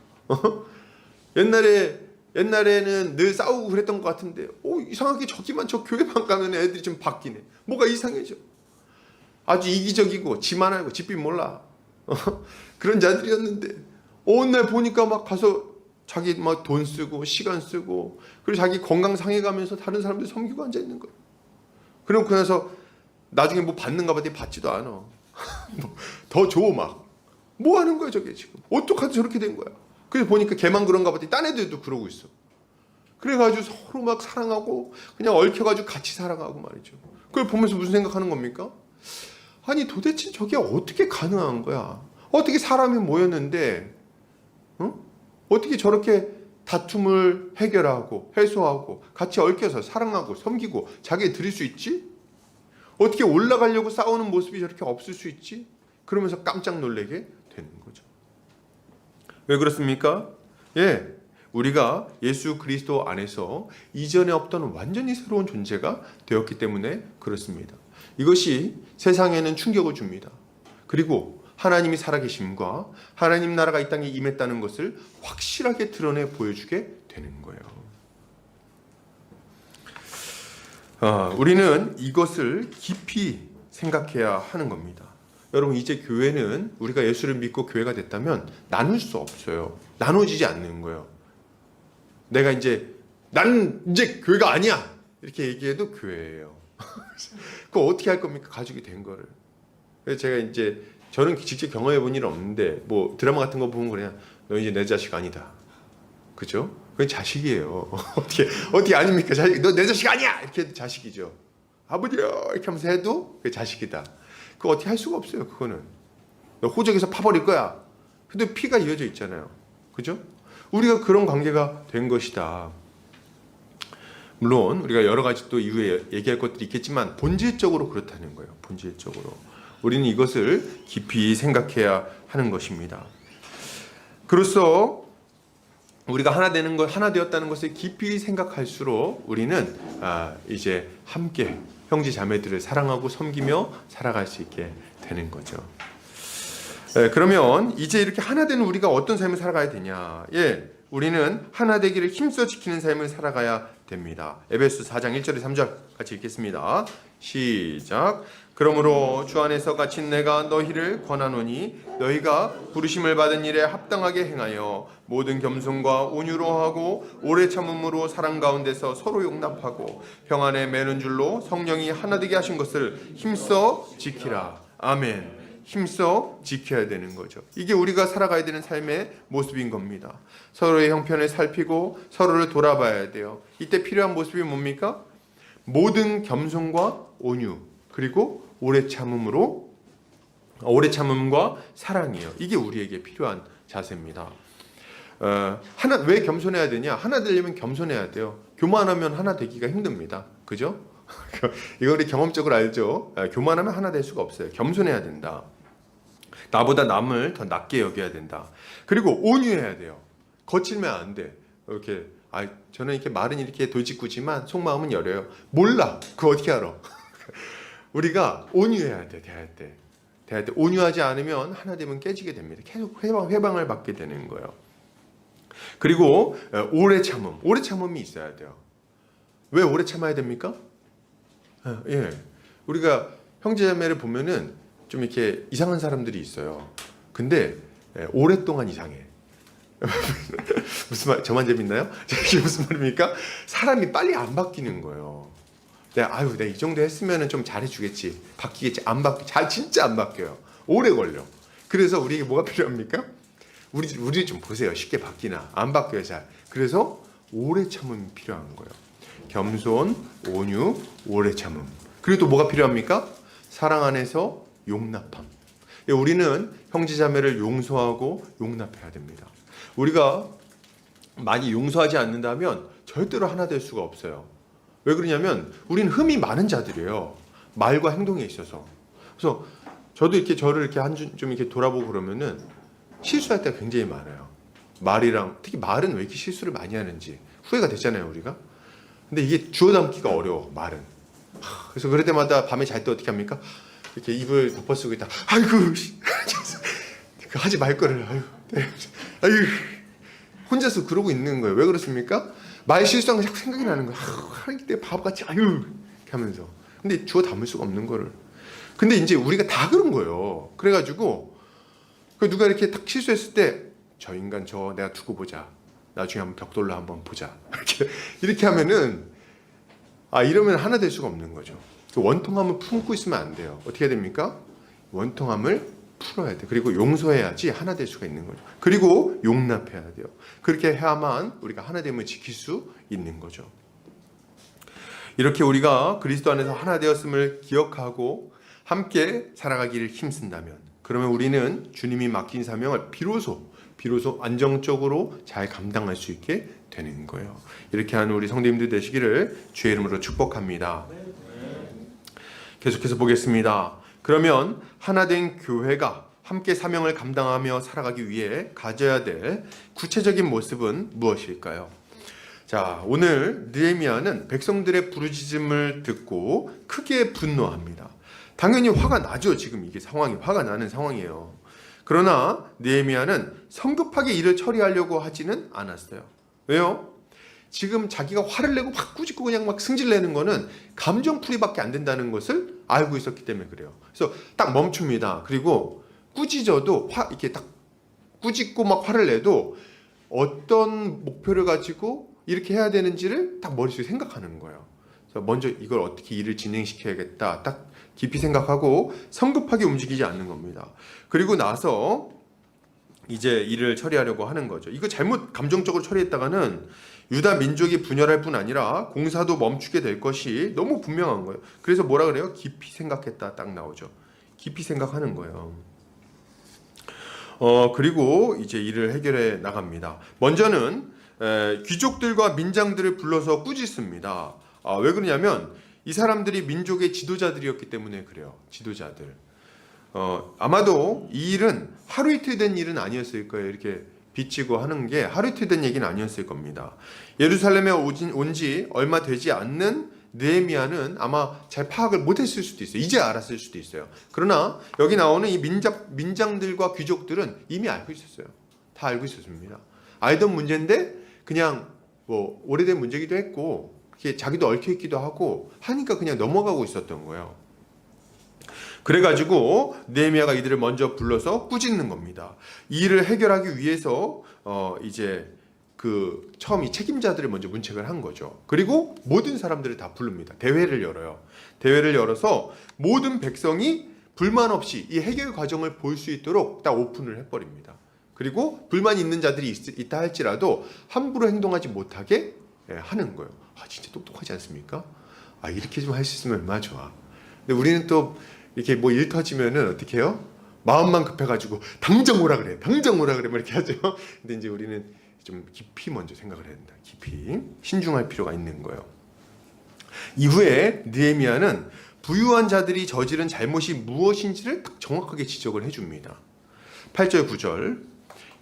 옛날에는 늘 싸우고 그랬던 것 같은데, 이상하게 저 교회만 가면 애들이 좀 바뀌네. 뭐가 이상해져. 아주 이기적이고 지만 알고 집비 몰라. 그런 자들이었는데 어느 날 보니까 막 가서 자기 막 돈 쓰고 시간 쓰고, 그리고 자기 건강 상해가면서 다른 사람들 섬기고 앉아 있는 거예요. 그리고 나서 나중에 뭐 받는가 봤더니 받지도 않아. 더 줘 막. 뭐 하는 거야 저게 지금? 어떡하지 저렇게 된 거야? 그래서 보니까 걔만 그런가 봤더니 딴 애들도 그러고 있어. 그래가지고 서로 막 사랑하고 그냥 얽혀가지고 같이 살아가고 말이죠. 그걸 보면서 무슨 생각하는 겁니까? 아니 도대체 저게 어떻게 가능한 거야? 어떻게 사람이 모였는데 어떻게 저렇게 다툼을 해결하고 해소하고 같이 얽혀서 사랑하고 섬기고 자기에 드릴 수 있지? 어떻게 올라가려고 싸우는 모습이 저렇게 없을 수 있지? 그러면서 깜짝 놀라게 되는 거죠. 왜 그렇습니까? 우리가 예수 그리스도 안에서 이전에 없던 완전히 새로운 존재가 되었기 때문에 그렇습니다. 이것이 세상에는 충격을 줍니다. 그리고 하나님이 살아계심과 하나님 나라가 이 땅에 임했다는 것을 확실하게 드러내 보여주게 되는 거예요. 우리는 이것을 깊이 생각해야 하는 겁니다. 여러분, 이제 교회는 우리가 예수를 믿고 교회가 됐다면 나눌 수 없어요. 나눠지지 않는 거예요. 내가 난 이제 교회가 아니야 이렇게 얘기해도 교회예요. 그거 어떻게 할 겁니까? 가족이 된 거를. 그래서 제가 이제 저는 직접 경험해 본 일은 없는데 뭐 드라마 같은 거 보면 그냥 너 이제 내 자식 아니다. 그죠? 그건 자식이에요. 어떻게 아닙니까? 자식, 너 내 자식 아니야! 이렇게 해도 자식이죠. 아버지요! 이렇게 하면서 해도 그게 자식이다. 그거 어떻게 할 수가 없어요, 그거는. 너 호적에서 파버릴 거야. 근데 피가 이어져 있잖아요. 그죠? 우리가 그런 관계가 된 것이다. 물론 우리가 여러 가지 또 이후에 얘기할 것들이 있겠지만 본질적으로 그렇다는 거예요. 본질적으로. 우리는 이것을 깊이 생각해야 하는 것입니다. 그로써 우리가 하나 되었다는 것을 깊이 생각할수록 우리는 이제 함께 형제 자매들을 사랑하고 섬기며 살아갈 수 있게 되는 거죠. 그러면 이제 이렇게 하나 되는 우리가 어떤 삶을 살아가야 되냐? 우리는 하나 되기를 힘써 지키는 삶을 살아가야 됩니다. 에베소 4장 1절에 3절 같이 읽겠습니다. 시작. 그러므로 주 안에서 갇힌 내가 너희를 권하노니 너희가 부르심을 받은 일에 합당하게 행하여 모든 겸손과 온유로 하고 오래 참음으로 사랑 가운데서 서로 용납하고 평안에 매는 줄로 성령이 하나 되게 하신 것을 힘써 지키라. 아멘. 힘써 지켜야 되는 거죠. 이게 우리가 살아가야 되는 삶의 모습인 겁니다. 서로의 형편을 살피고 서로를 돌아봐야 돼요. 이때 필요한 모습이 뭡니까? 모든 겸손과 온유 그리고 오래 참음과 사랑이에요. 이게 우리에게 필요한 자세입니다. 왜 겸손해야 되냐? 하나 되려면 겸손해야 돼요. 교만하면 하나 되기가 힘듭니다. 그죠? 이거 우리 경험적으로 알죠? 교만하면 하나 될 수가 없어요. 겸손해야 된다. 나보다 남을 더 낮게 여겨야 된다. 그리고 온유해야 돼요. 거칠면 안 돼. 이렇게 저는 이렇게 말은 이렇게 돌직구지만 속마음은 여려요. 몰라. 그거 어떻게 알아? 우리가 온유해야 돼. 대할 때 온유하지 않으면 하나 되면 깨지게 됩니다. 계속 회방을 받게 되는 거예요. 그리고 오래 참음이 있어야 돼요. 왜 오래 참아야 됩니까? 우리가 형제자매를 보면은 좀 이렇게 이상한 사람들이 있어요. 근데 오랫동안 이상해. 무슨 말? 저만 재밌나요? 이게 무슨 말입니까? 사람이 빨리 안 바뀌는 거예요. 내가 이 정도 했으면은 좀 잘해주겠지, 바뀌겠지. 안 바뀌, 진짜 안 바뀌어요. 오래 걸려. 그래서 우리에게 뭐가 필요합니까? 우리 좀 보세요. 쉽게 바뀌나? 안 바뀌어요, 잘. 그래서 오래 참음이 필요한 거예요. 겸손, 온유, 오래 참음. 그리고 또 뭐가 필요합니까? 사랑 안에서 용납함. 우리는 형제자매를 용서하고 용납해야 됩니다. 우리가 많이 용서하지 않는다면 절대로 하나 될 수가 없어요. 왜 그러냐면 우리는 흠이 많은 자들이에요. 말과 행동에 있어서. 그래서 저도 이렇게 저를 이렇게 좀 이렇게 돌아보고 그러면은 실수할 때가 굉장히 많아요. 특히 말은 왜 이렇게 실수를 많이 하는지 후회가 됐잖아요, 우리가. 근데 이게 주워 담기가 어려워, 말은. 그래서 그럴 때마다 밤에 잘 때 어떻게 합니까? 이렇게 입을 덮어쓰고 있다. 하지 말 거를. 혼자서 그러고 있는 거예요. 왜 그렇습니까? 말 실수한 거 자꾸 생각이 나는 거예요. 때 바보같이 이렇게 하면서. 근데 주워 담을 수가 없는 거를. 근데 이제 우리가 다 그런 거예요. 그래가지고 누가 이렇게 딱 실수했을 때 저 인간 내가 두고 보자. 나중에 한번 벽돌로 한번 보자. 이렇게 하면은 이러면 하나 될 수가 없는 거죠. 원통함을 품고 있으면 안 돼요. 어떻게 해야 됩니까? 원통함을 풀어야 돼. 그리고 용서해야지 하나 될 수가 있는 거죠. 그리고 용납해야 돼요. 그렇게 해야만 우리가 하나됨을 지킬 수 있는 거죠. 이렇게 우리가 그리스도 안에서 하나 되었음을 기억하고 함께 살아가기를 힘쓴다면, 그러면 우리는 주님이 맡긴 사명을 비로소 안정적으로 잘 감당할 수 있게 되는 거예요. 이렇게 하는 우리 성도님들 되시기를 주의 이름으로 축복합니다. 계속해서 보겠습니다. 그러면 하나된 교회가 함께 사명을 감당하며 살아가기 위해 가져야 될 구체적인 모습은 무엇일까요? 자, 오늘 느헤미야는 백성들의 부르짖음을 듣고 크게 분노합니다. 당연히 화가 나죠. 지금 이게 상황이 화가 나는 상황이에요. 그러나 느헤미야는 성급하게 일을 처리하려고 하지는 않았어요. 왜요? 지금 자기가 화를 내고 막 꾸짖고 그냥 막 승질내는 거는 감정풀이밖에 안 된다는 것을 알고 있었기 때문에 그래요. 그래서 딱 멈춥니다. 그리고 꾸짖어도 이렇게 딱 꾸짖고 막 화를 내도 어떤 목표를 가지고 이렇게 해야 되는지를 딱 머릿속에 생각하는 거예요. 그래서 먼저 이걸 어떻게 일을 진행시켜야겠다 딱 깊이 생각하고 성급하게 움직이지 않는 겁니다. 그리고 나서 이제 일을 처리하려고 하는 거죠. 이거 잘못 감정적으로 처리했다가는 유다 민족이 분열할 뿐 아니라 공사도 멈추게 될 것이 너무 분명한 거예요. 그래서 뭐라 그래요? 깊이 생각했다 딱 나오죠. 깊이 생각하는 거예요. 그리고 이제 일을 해결해 나갑니다. 먼저는 귀족들과 민장들을 불러서 꾸짖습니다. 왜 그러냐면 이 사람들이 민족의 지도자들이었기 때문에 그래요. 지도자들. 아마도 이 일은 하루 이틀 된 일은 아니었을 거예요. 이렇게 비치고 하는 게 하루 이틀 된 얘기는 아니었을 겁니다. 예루살렘에 온 지 얼마 되지 않는 느헤미야는 아마 잘 파악을 못했을 수도 있어요. 이제 알았을 수도 있어요. 그러나 여기 나오는 이 민장들과 귀족들은 이미 알고 있었어요. 다 알고 있었습니다. 알던 문제인데 그냥 뭐 오래된 문제기도 했고 자기도 얽혀있기도 하고 하니까 그냥 넘어가고 있었던 거예요. 그래가지고 느헤미야가 이들을 먼저 불러서 꾸짖는 겁니다. 이 일을 해결하기 위해서 이제 그 처음 이 책임자들을 먼저 문책을 한 거죠. 그리고 모든 사람들을 다 부릅니다. 대회를 열어요. 대회를 열어서 모든 백성이 불만 없이 이 해결 과정을 볼 수 있도록 딱 오픈을 해버립니다. 그리고 불만 있는 자들이 있다 할지라도 함부로 행동하지 못하게 하는 거예요. 진짜 똑똑하지 않습니까? 이렇게 좀 할 수 있으면 얼마나 좋아. 근데 우리는 또 이렇게 뭐 일 터지면은 어떻게 해요? 마음만 급해가지고 당장 오라 그래, 당장 오라 그래, 뭐 이렇게 하죠. 근데 이제 우리는 좀 깊이 먼저 생각을 해야 된다. 깊이 신중할 필요가 있는 거예요. 이후에 느헤미야는 부유한 자들이 저지른 잘못이 무엇인지를 딱 정확하게 지적을 해줍니다. 8절 9절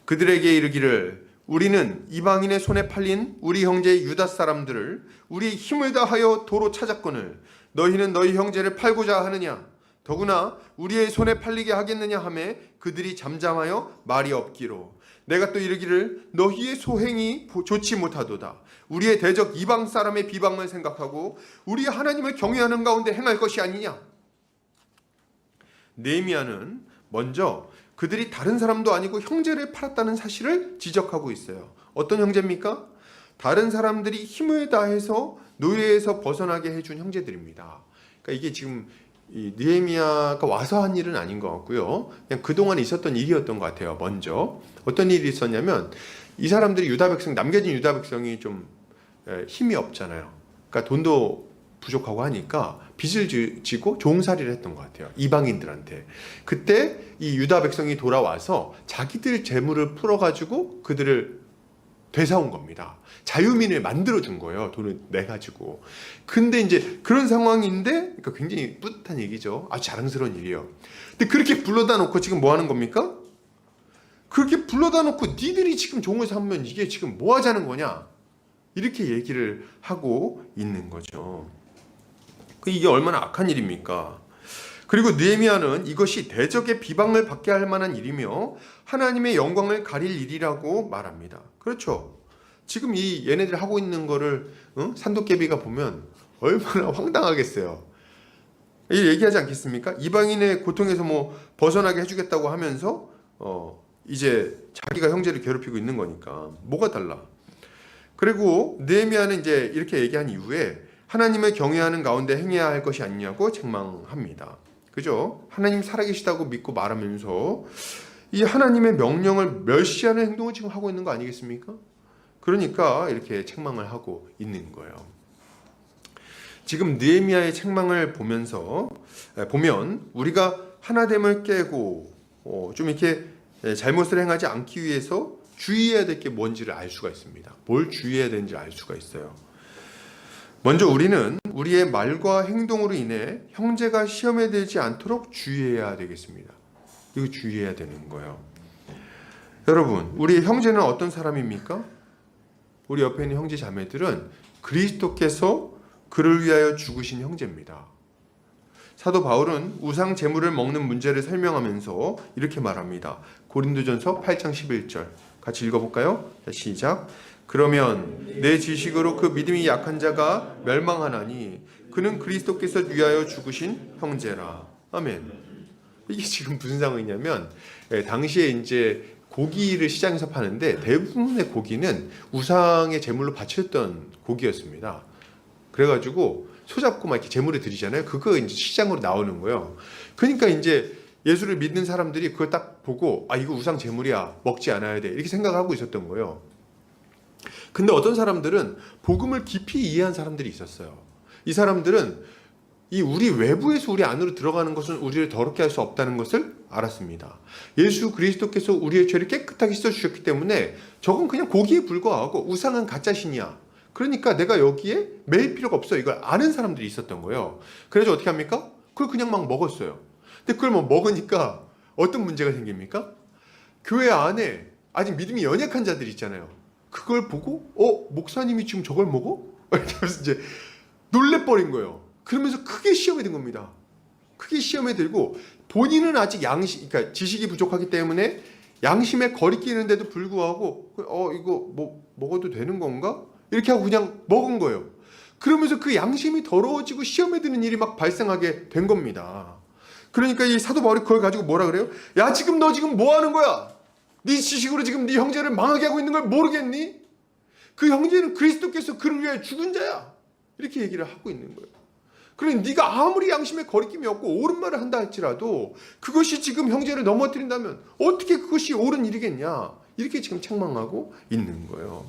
그들에게 이르기를 우리는 이방인의 손에 팔린 우리 형제 유다 사람들을 우리 힘을 다하여 도로 찾았거늘 너희는 너희 형제를 팔고자 하느냐 더구나 우리의 손에 팔리게 하겠느냐 하매 그들이 잠잠하여 말이 없기로 내가 또 이르기를 너희의 소행이 좋지 못하도다 우리의 대적 이방 사람의 비방을 생각하고 우리 하나님을 경외하는 가운데 행할 것이 아니냐. 느헤미야는 먼저 그들이 다른 사람도 아니고 형제를 팔았다는 사실을 지적하고 있어요. 어떤 형제입니까? 다른 사람들이 힘을 다해서 노예에서 벗어나게 해준 형제들입니다. 그러니까 이게 지금 이 느헤미야가 와서 한 일은 아닌 것 같고요. 그냥 그동안 있었던 일이었던 것 같아요. 먼저 어떤 일이 있었냐면 이 사람들이 유다 백성 남겨진 유다 백성이 좀 힘이 없잖아요. 그러니까 돈도 부족하고 하니까 빚을 지고 종살이를 했던 것 같아요. 이방인들한테. 그때 이 유다 백성이 돌아와서 자기들 재물을 풀어가지고 그들을 되사온 겁니다. 자유민을 만들어준 거예요. 돈을 내가지고. 근데 이제 그런 상황인데 그러니까 굉장히 뿌듯한 얘기죠. 아주 자랑스러운 일이에요. 근데 그렇게 불러다 놓고 지금 뭐 하는 겁니까? 그렇게 불러다 놓고 니들이 지금 종을 삼으면 이게 지금 뭐 하자는 거냐? 이렇게 얘기를 하고 있는 거죠. 이게 얼마나 악한 일입니까? 그리고 느헤미야는 이것이 대적의 비방을 받게 할 만한 일이며 하나님의 영광을 가릴 일이라고 말합니다. 그렇죠. 지금 이 얘네들 하고 있는 거를 산도깨비가 보면 얼마나 황당하겠어요. 이 얘기하지 않겠습니까? 이방인의 고통에서 뭐 벗어나게 해주겠다고 하면서 이제 자기가 형제를 괴롭히고 있는 거니까 뭐가 달라? 그리고 느헤미야는 이제 이렇게 얘기한 이후에 하나님을 경외하는 가운데 행해야 할 것이 아니냐고 책망합니다. 그죠? 하나님 살아계시다고 믿고 말하면서 이 하나님의 명령을 멸시하는 행동을 지금 하고 있는 거 아니겠습니까? 그러니까 이렇게 책망을 하고 있는 거예요. 지금 느헤미야의 책망을 보면 우리가 하나됨을 깨고 좀 이렇게 잘못을 행하지 않기 위해서 주의해야 될 게 뭔지를 알 수가 있습니다. 뭘 주의해야 되는지 알 수가 있어요. 먼저 우리는 우리의 말과 행동으로 인해 형제가 시험에 들지 않도록 주의해야 되겠습니다. 이거 주의해야 되는 거예요. 여러분, 우리의 형제는 어떤 사람입니까? 우리 옆에 있는 형제 자매들은 그리스도께서 그를 위하여 죽으신 형제입니다. 사도 바울은 우상 제물을 먹는 문제를 설명하면서 이렇게 말합니다. 고린도전서 8장 11절 같이 읽어볼까요? 시작. 그러면 내 지식으로 그 믿음이 약한 자가 멸망하나니 그는 그리스도께서 위하여 죽으신 형제라. 아멘. 이게 지금 무슨 상황이냐면 당시에 이제 고기를 시장에서 파는데 대부분의 고기는 우상의 제물로 바쳤던 고기였습니다. 그래가지고 손잡고 막 이렇게 제물을 드리잖아요. 그거 이제 시장으로 나오는 거예요. 그러니까 이제 예수를 믿는 사람들이 그걸 딱 보고 아 이거 우상 제물이야 먹지 않아야 돼 이렇게 생각하고 있었던 거예요. 근데 어떤 사람들은 복음을 깊이 이해한 사람들이 있었어요. 이 사람들은 이 우리 외부에서 우리 안으로 들어가는 것은 우리를 더럽게 할 수 없다는 것을 알았습니다. 예수 그리스도께서 우리의 죄를 깨끗하게 씻어주셨기 때문에 저건 그냥 고기에 불과하고 우상은 가짜신이야. 그러니까 내가 여기에 매일 필요가 없어. 이걸 아는 사람들이 있었던 거예요. 그래서 어떻게 합니까? 그걸 그냥 막 먹었어요. 근데 그걸 뭐 먹으니까 어떤 문제가 생깁니까? 교회 안에 아직 믿음이 연약한 자들이 있잖아요. 그걸 보고 목사님이 지금 저걸 먹어? 이렇게 하면서 이제 놀래버린 거예요. 그러면서 크게 시험에 든 겁니다. 크게 시험에 들고 본인은 아직 그러니까 지식이 부족하기 때문에 양심에 거리끼는데도 불구하고 이거 뭐 먹어도 되는 건가? 이렇게 하고 그냥 먹은 거예요. 그러면서 그 양심이 더러워지고 시험에 드는 일이 막 발생하게 된 겁니다. 그러니까 이 사도 바울이 그걸 가지고 뭐라 그래요? 야 지금 너 지금 뭐 하는 거야? 네 지식으로 지금 네 형제를 망하게 하고 있는 걸 모르겠니? 그 형제는 그리스도께서 그를 위해 죽은 자야. 이렇게 얘기를 하고 있는 거예요. 그러니 네가 아무리 양심에 거리낌이 없고 옳은 말을 한다 할지라도 그것이 지금 형제를 넘어뜨린다면 어떻게 그것이 옳은 일이겠냐? 이렇게 지금 책망하고 있는 거예요.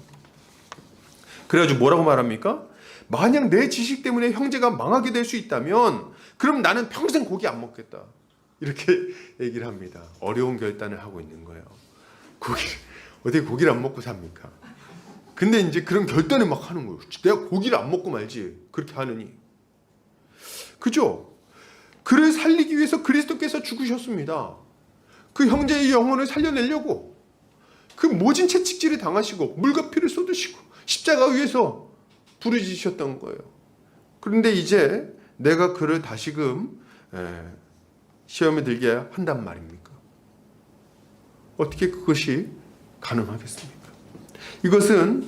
그래가지고 뭐라고 말합니까? 만약 내 지식 때문에 형제가 망하게 될 수 있다면 그럼 나는 평생 고기 안 먹겠다. 이렇게 얘기를 합니다. 어려운 결단을 하고 있는 거예요. 어떻게 고기를 안 먹고 삽니까? 근데 이제 그런 결단을 막 하는 거예요. 내가 고기를 안 먹고 말지. 그렇게 하느니. 그죠? 그를 살리기 위해서 그리스도께서 죽으셨습니다. 그 형제의 영혼을 살려내려고 그 모진 채찍질을 당하시고 물과 피를 쏟으시고 십자가 위에서 부르짖으셨던 거예요. 그런데 이제 내가 그를 다시금 시험에 들게 한단 말입니까? 어떻게 그것이 가능하겠습니까? 이것은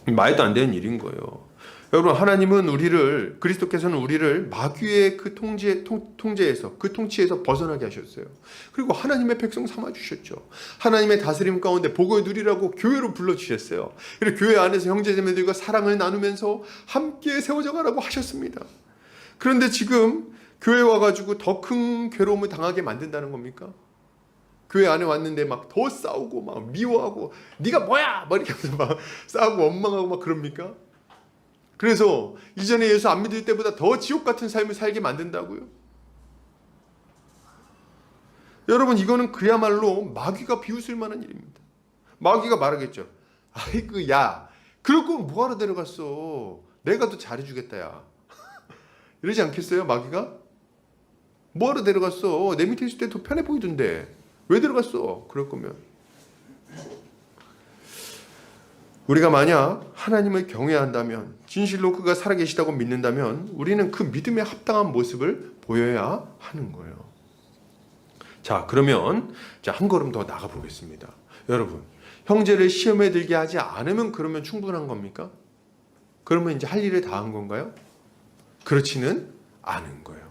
말도 안 되는 일인 거예요. 여러분, 하나님은 그리스도께서는 우리를 마귀의 그 통제에서, 그 통치에서 벗어나게 하셨어요. 그리고 하나님의 백성 삼아주셨죠. 하나님의 다스림 가운데 복을 누리라고 교회로 불러주셨어요. 그리고 교회 안에서 형제자매들과 사랑을 나누면서 함께 세워져 가라고 하셨습니다. 그런데 지금 교회 와가지고 더 큰 괴로움을 당하게 만든다는 겁니까? 교회 안에 왔는데 막 더 싸우고 막 미워하고 네가 뭐야! 막 이렇게 하면서 막 싸우고 원망하고 막 그럽니까? 그래서 이전에 예수 안 믿을 때보다 더 지옥 같은 삶을 살게 만든다고요? 여러분, 이거는 그야말로 마귀가 비웃을 만한 일입니다. 마귀가 말하겠죠. 아이고 야, 그럴 거면 뭐하러 데려갔어? 내가 더 잘해주겠다 야. 이러지 않겠어요? 마귀가? 뭐하러 데려갔어? 내 밑에 있을 때 더 편해 보이던데 왜 데려갔어? 그럴 거면. 우리가 만약 하나님을 경외한다면, 진실로 그가 살아계시다고 믿는다면 우리는 그 믿음에 합당한 모습을 보여야 하는 거예요. 자, 그러면 한 걸음 더 나가 보겠습니다. 여러분, 형제를 시험에 들게 하지 않으면 그러면 충분한 겁니까? 그러면 이제 할 일을 다 한 건가요? 그렇지는 않은 거예요.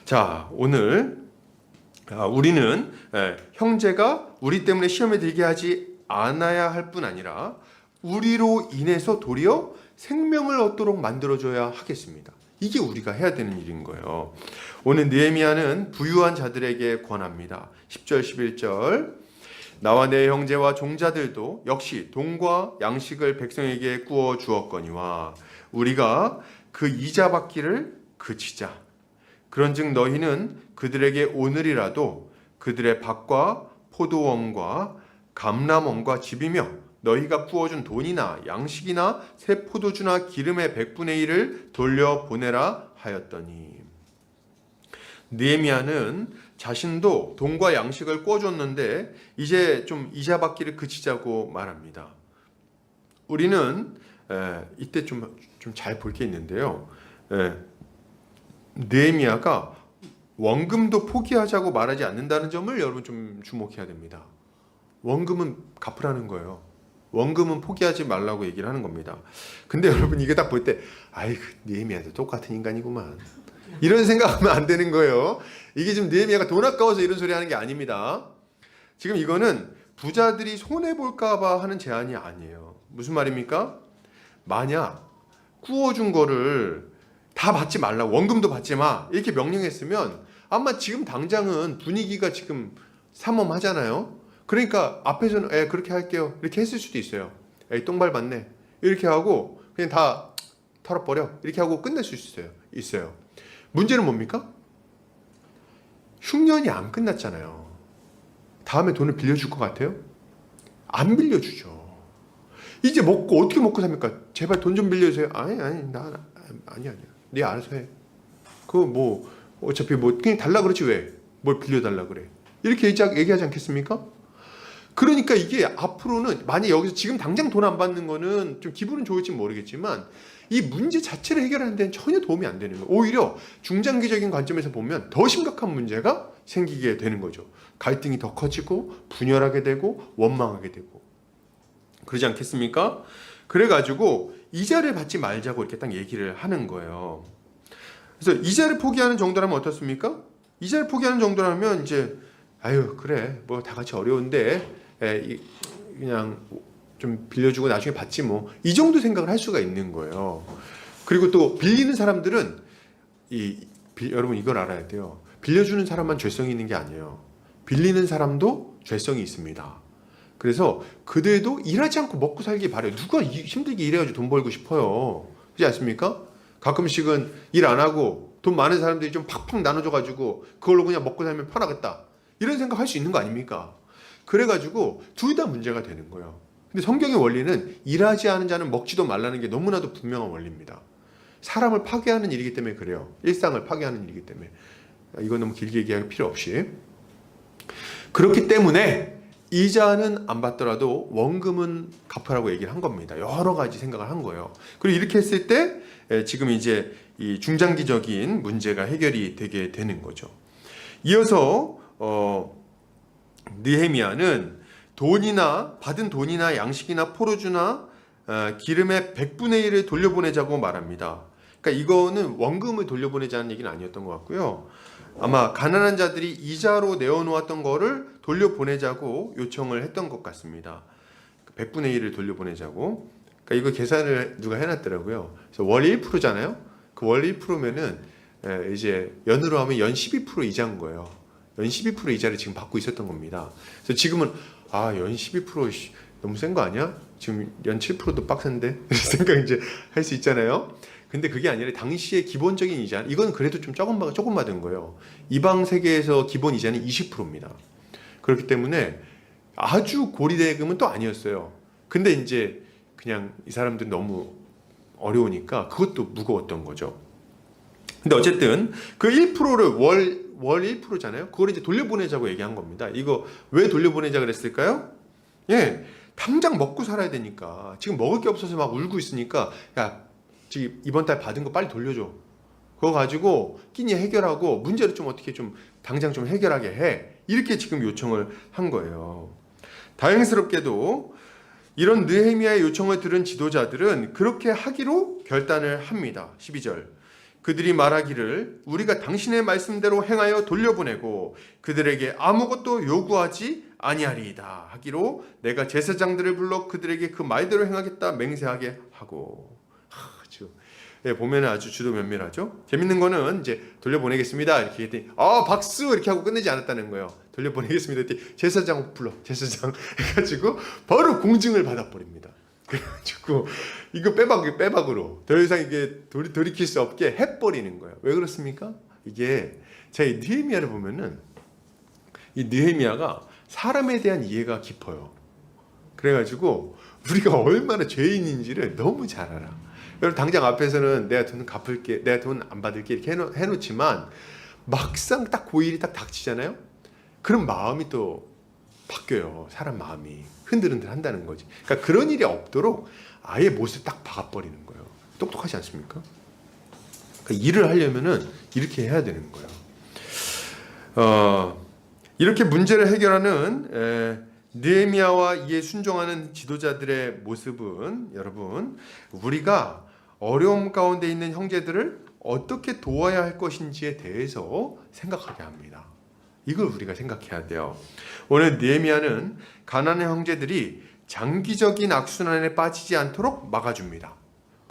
자, 오늘 우리는 형제가 우리 때문에 시험에 들게 하지 않아야 할 뿐 아니라 우리로 인해서 도리어 생명을 얻도록 만들어줘야 하겠습니다. 이게 우리가 해야 되는 일인 거예요. 오늘 느헤미야는 부유한 자들에게 권합니다. 10절 11절 나와 내 형제와 종자들도 역시 돈과 양식을 백성에게 구워 주었거니와 우리가 그 이자 받기를 그치자. 그런즉 너희는 그들에게 오늘이라도 그들의 밭과 포도원과 감람원과 집이며 너희가 구워준 돈이나 양식이나 새 포도주나 기름의 100분의 1을 돌려보내라 하였더니, 느헤미야는 자신도 돈과 양식을 구워줬는데 이제 좀 이자 받기를 그치자고 말합니다. 우리는 이때 좀 잘 볼 게 있는데요. 느헤미야가 원금도 포기하자고 말하지 않는다는 점을 여러분 좀 주목해야 됩니다. 원금은 갚으라는 거예요. 원금은 포기하지 말라고 얘기를 하는 겁니다. 근데 여러분, 이게 딱 볼 때 아이고 느헤미야도 똑같은 인간이구만 이런 생각하면 안 되는 거예요. 이게 지금 느헤미야가 돈 아까워서 이런 소리 하는 게 아닙니다. 지금 이거는 부자들이 손해볼까 봐 하는 제안이 아니에요. 무슨 말입니까? 만약 구워준 거를 다 받지 말라, 원금도 받지 마 이렇게 명령했으면 아마 지금 당장은 분위기가 지금 삼엄하잖아요. 그러니까 앞에서는 그렇게 할게요 이렇게 했을 수도 있어요. 똥 밟았네 이렇게 하고 그냥 다 털어버려 이렇게 하고 끝낼 수 있어요. 문제는 뭡니까? 흉년이 안 끝났잖아요. 다음에 돈을 빌려줄 것 같아요? 안 빌려주죠. 이제 먹고 어떻게 먹고 삽니까? 제발 돈 좀 빌려주세요. 아니 나 아니야. 네 알아서 해. 그거 뭐 어차피 뭐 그냥 달라 그러지 왜? 뭘 빌려달라 그래? 이렇게 얘기하지 않겠습니까? 그러니까 이게 앞으로는 만약 여기서 지금 당장 돈 안 받는 거는 좀 기분은 좋을지 모르겠지만 이 문제 자체를 해결하는 데는 전혀 도움이 안 되는 거예요. 오히려 중장기적인 관점에서 보면 더 심각한 문제가 생기게 되는 거죠. 갈등이 더 커지고 분열하게 되고 원망하게 되고 그러지 않겠습니까? 그래가지고 이자를 받지 말자고 이렇게 딱 얘기를 하는 거예요. 그래서 이자를 포기하는 정도라면 어떻습니까? 이자를 포기하는 정도라면 이제 아유 그래 뭐 다 같이 어려운데 그냥 좀 빌려주고 나중에 받지 뭐 이 정도 생각을 할 수가 있는 거예요. 그리고 또 빌리는 사람들은 여러분 이걸 알아야 돼요. 빌려주는 사람만 죄성이 있는 게 아니에요. 빌리는 사람도 죄성이 있습니다. 그래서 그들도 일하지 않고 먹고 살기 바래요. 누가 힘들게 일해가지고 돈 벌고 싶어요. 그렇지 않습니까? 가끔씩은 일 안 하고 돈 많은 사람들이 좀 팍팍 나눠줘가지고 그걸로 그냥 먹고 살면 편하겠다 이런 생각 할 수 있는 거 아닙니까? 그래가지고 둘 다 문제가 되는 거예요. 근데 성경의 원리는 일하지 않은 자는 먹지도 말라는 게 너무나도 분명한 원리입니다. 사람을 파괴하는 일이기 때문에 그래요. 일상을 파괴하는 일이기 때문에. 이건 너무 길게 얘기할 필요 없이. 그렇기 때문에 이자는 안 받더라도 원금은 갚으라고 얘기를 한 겁니다. 여러 가지 생각을 한 거예요. 그리고 이렇게 했을 때 지금 이제 이 중장기적인 문제가 해결이 되게 되는 거죠. 이어서 느헤미야는 받은 돈이나 양식이나 포도주나 기름의 100분의 1을 돌려보내자고 말합니다. 그러니까 이거는 원금을 돌려보내자는 얘기는 아니었던 것 같고요. 아마 가난한 자들이 이자로 내어놓았던 거를 돌려보내자고 요청을 했던 것 같습니다. 100분의 1을 돌려보내자고. 그러니까 이거 계산을 누가 해놨더라고요. 그래서 월 1%잖아요. 그 월 1%면은 이제 연으로 하면 연 12% 이자인 거예요. 연 12% 이자를 지금 받고 있었던 겁니다. 그래서 지금은 연 12% 너무 센 거 아니야? 지금 연 7%도 빡센데 생각 이제 할 수 있잖아요. 근데 그게 아니라 당시의 기본적인 이자, 이건 그래도 좀 조금 받은 거예요. 이방 세계에서 기본 이자는 20%입니다. 그렇기 때문에 아주 고리대금은 또 아니었어요. 근데 이제 그냥 이 사람들은 너무 어려우니까 그것도 무거웠던 거죠. 근데 어쨌든 그 1%를 월 1%잖아요. 그걸 이제 돌려보내자고 얘기한 겁니다. 이거 왜 돌려보내자 그랬을까요? 당장 먹고 살아야 되니까. 지금 먹을 게 없어서 막 울고 있으니까 야, 지금 이번 달 받은 거 빨리 돌려줘. 그거 가지고 끼니 해결하고 문제를 좀 어떻게 좀 당장 좀 해결하게 해. 이렇게 지금 요청을 한 거예요. 다행스럽게도 이런 느헤미야의 요청을 들은 지도자들은 그렇게 하기로 결단을 합니다. 12절. 그들이 말하기를 우리가 당신의 말씀대로 행하여 돌려보내고 그들에게 아무것도 요구하지 아니하리이다 하기로 내가 제사장들을 불러 그들에게 그 말대로 행하겠다 맹세하게 하고. 보면 아주 주도 면밀하죠. 재밌는 거는 이제 돌려보내겠습니다 이렇게 했더니 박수 이렇게 하고 끝내지 않았다는 거예요. 돌려보내겠습니다 했더니 제사장 불러 제사장 해가지고 바로 공증을 받아버립니다. 그래가지고 이거 빼박으로 더 이상 이게 돌이킬 수 없게 해버리는 거예요. 왜 그렇습니까? 이게 제가 이 느헤미야를 보면은 이 느헤미야가 사람에 대한 이해가 깊어요. 그래가지고 우리가 얼마나 죄인인지를 너무 잘 알아. 여러분 당장 앞에서는 내가 돈 갚을게, 내가 돈 안 받을게 이렇게 해놓지만 막상 딱 고일이 딱 닥치잖아요. 그럼 마음이 또 바뀌어요. 사람 마음이 흔들흔들 한다는 거지. 그러니까 그런 일이 없도록 아예 못을 딱 박아버리는 거예요. 똑똑하지 않습니까? 그러니까 일을 하려면은 이렇게 해야 되는 거예요. 이렇게 문제를 해결하는 느헤미야와 이에 순종하는 지도자들의 모습은 여러분 우리가 어려움 가운데 있는 형제들을 어떻게 도와야 할 것인지에 대해서 생각하게 합니다. 이걸 우리가 생각해야 돼요. 오늘 느헤미야는 가난한 형제들이 장기적인 악순환에 빠지지 않도록 막아줍니다.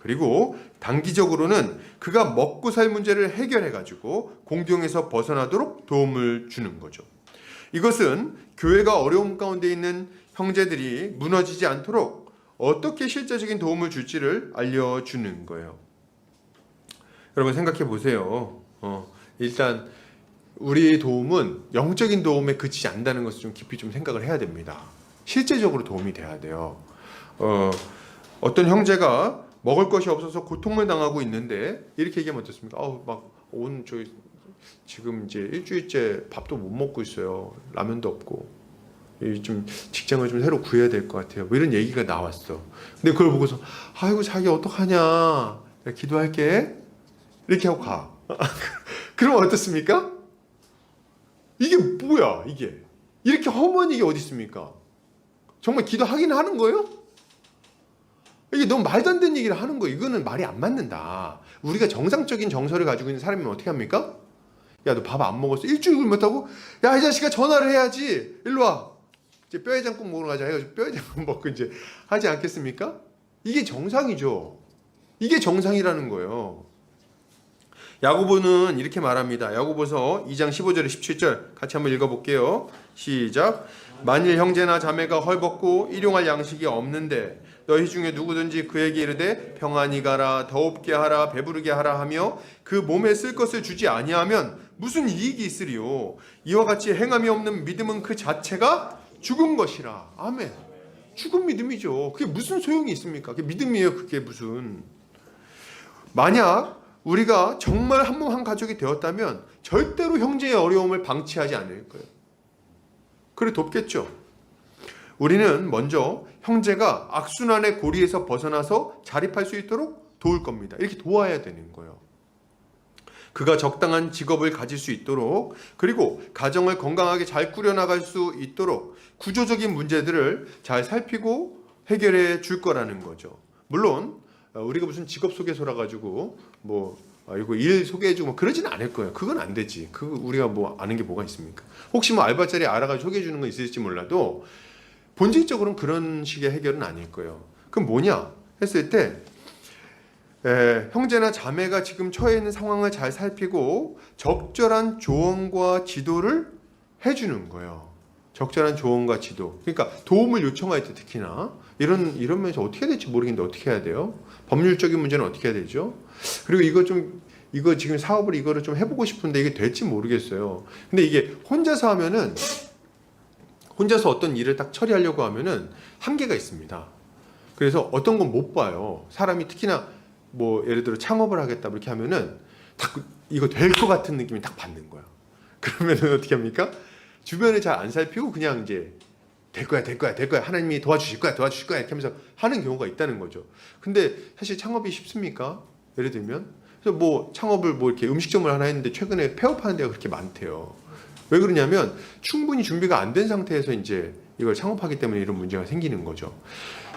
그리고 단기적으로는 그가 먹고 살 문제를 해결해가지고 공경에서 벗어나도록 도움을 주는 거죠. 이것은 교회가 어려움 가운데 있는 형제들이 무너지지 않도록 어떻게 실제적인 도움을 줄지를 알려주는 거예요. 여러분 생각해 보세요. 일단 우리의 도움은 영적인 도움에 그치지 않는다는 것을 좀 깊이 좀 생각을 해야 됩니다. 실제적으로 도움이 돼야 돼요. 어떤 형제가 먹을 것이 없어서 고통을 당하고 있는데 이렇게 얘기하면 어떻습니까? 막 오늘 저 지금 이제 일주일째 밥도 못 먹고 있어요. 라면도 없고 좀 직장을 좀 새로 구해야 될 것 같아요. 뭐 이런 얘기가 나왔어. 근데 그걸 보고서 아이고 자기 어떡하냐, 내가 기도할게 이렇게 하고 가. 그러면 어떻습니까? 이게 뭐야 이게? 이렇게 허무한 일이 어디 있습니까? 정말 기도하긴 하는 거예요? 이게 너무 말도 안 되는 얘기를 하는 거예요. 이거는 말이 안 맞는다. 우리가 정상적인 정서를 가지고 있는 사람이면 어떻게 합니까? 야, 너 밥 안 먹었어? 일주일 굶었다고? 야, 이 자식아 전화를 해야지. 일로 와. 이제 뼈해장국 먹으러 가자 해가지고 뼈해장국 먹고 이제 하지 않겠습니까? 이게 정상이죠. 이게 정상이라는 거예요. 야고보는 이렇게 말합니다. 야고보서 2장 15절에 17절 같이 한번 읽어볼게요. 시작. 만일 형제나 자매가 헐벗고 일용할 양식이 없는데 너희 중에 누구든지 그에게 이르되 평안히 가라, 더웁게 하라, 배부르게 하라 하며 그 몸에 쓸 것을 주지 아니하면 무슨 이익이 있으리요. 이와 같이 행함이 없는 믿음은 그 자체가 죽은 것이라. 아멘. 죽은 믿음이죠. 그게 무슨 소용이 있습니까? 그게 믿음이에요. 그게 무슨. 만약 우리가 정말 한 몸 한 가족이 되었다면 절대로 형제의 어려움을 방치하지 않을 거예요. 그래 돕겠죠. 우리는 먼저 형제가 악순환의 고리에서 벗어나서 자립할 수 있도록 도울 겁니다. 이렇게 도와야 되는 거예요. 그가 적당한 직업을 가질 수 있도록, 그리고 가정을 건강하게 잘 꾸려나갈 수 있도록 구조적인 문제들을 잘 살피고 해결해 줄 거라는 거죠. 물론 우리가 무슨 직업 소개서라 가지고 이거 일 소개해주고 뭐 그러지는 않을 거예요. 그건 안 되지. 우리가 뭐 아는 게 뭐가 있습니까? 혹시 뭐 알바 자리 알아가지고 소개해주는 거 있을지 몰라도 본질적으로는 그런 식의 해결은 아닐 거예요. 그럼 뭐냐 했을 때 형제나 자매가 지금 처해 있는 상황을 잘 살피고 적절한 조언과 지도를 해주는 거예요. 적절한 조언과 지도. 그러니까 도움을 요청할 때 특히나 이런 면에서 어떻게 해야 될지 모르겠는데 어떻게 해야 돼요? 법률적인 문제는 어떻게 해야 되죠? 그리고 이거 지금 사업을 이거를 좀 해보고 싶은데 이게 될지 모르겠어요. 근데 이게 혼자서 하면은 혼자서 어떤 일을 딱 처리하려고 하면은 한계가 있습니다. 그래서 어떤 건 못 봐요. 사람이 특히나 뭐 예를 들어 창업을 하겠다 이렇게 하면은 딱 이거 될 것 같은 느낌이 딱 받는 거야. 그러면은 어떻게 합니까? 주변을 잘 안 살피고 그냥 이제 될 거야 하나님이 도와주실 거야 이렇게 하면서 하는 경우가 있다는 거죠. 근데 사실 창업이 쉽습니까? 예를 들면 그래서 뭐 창업을 뭐 이렇게 음식점을 하나 했는데 최근에 폐업하는 데가 그렇게 많대요. 왜 그러냐면 충분히 준비가 안 된 상태에서 이제 이걸 창업하기 때문에 이런 문제가 생기는 거죠.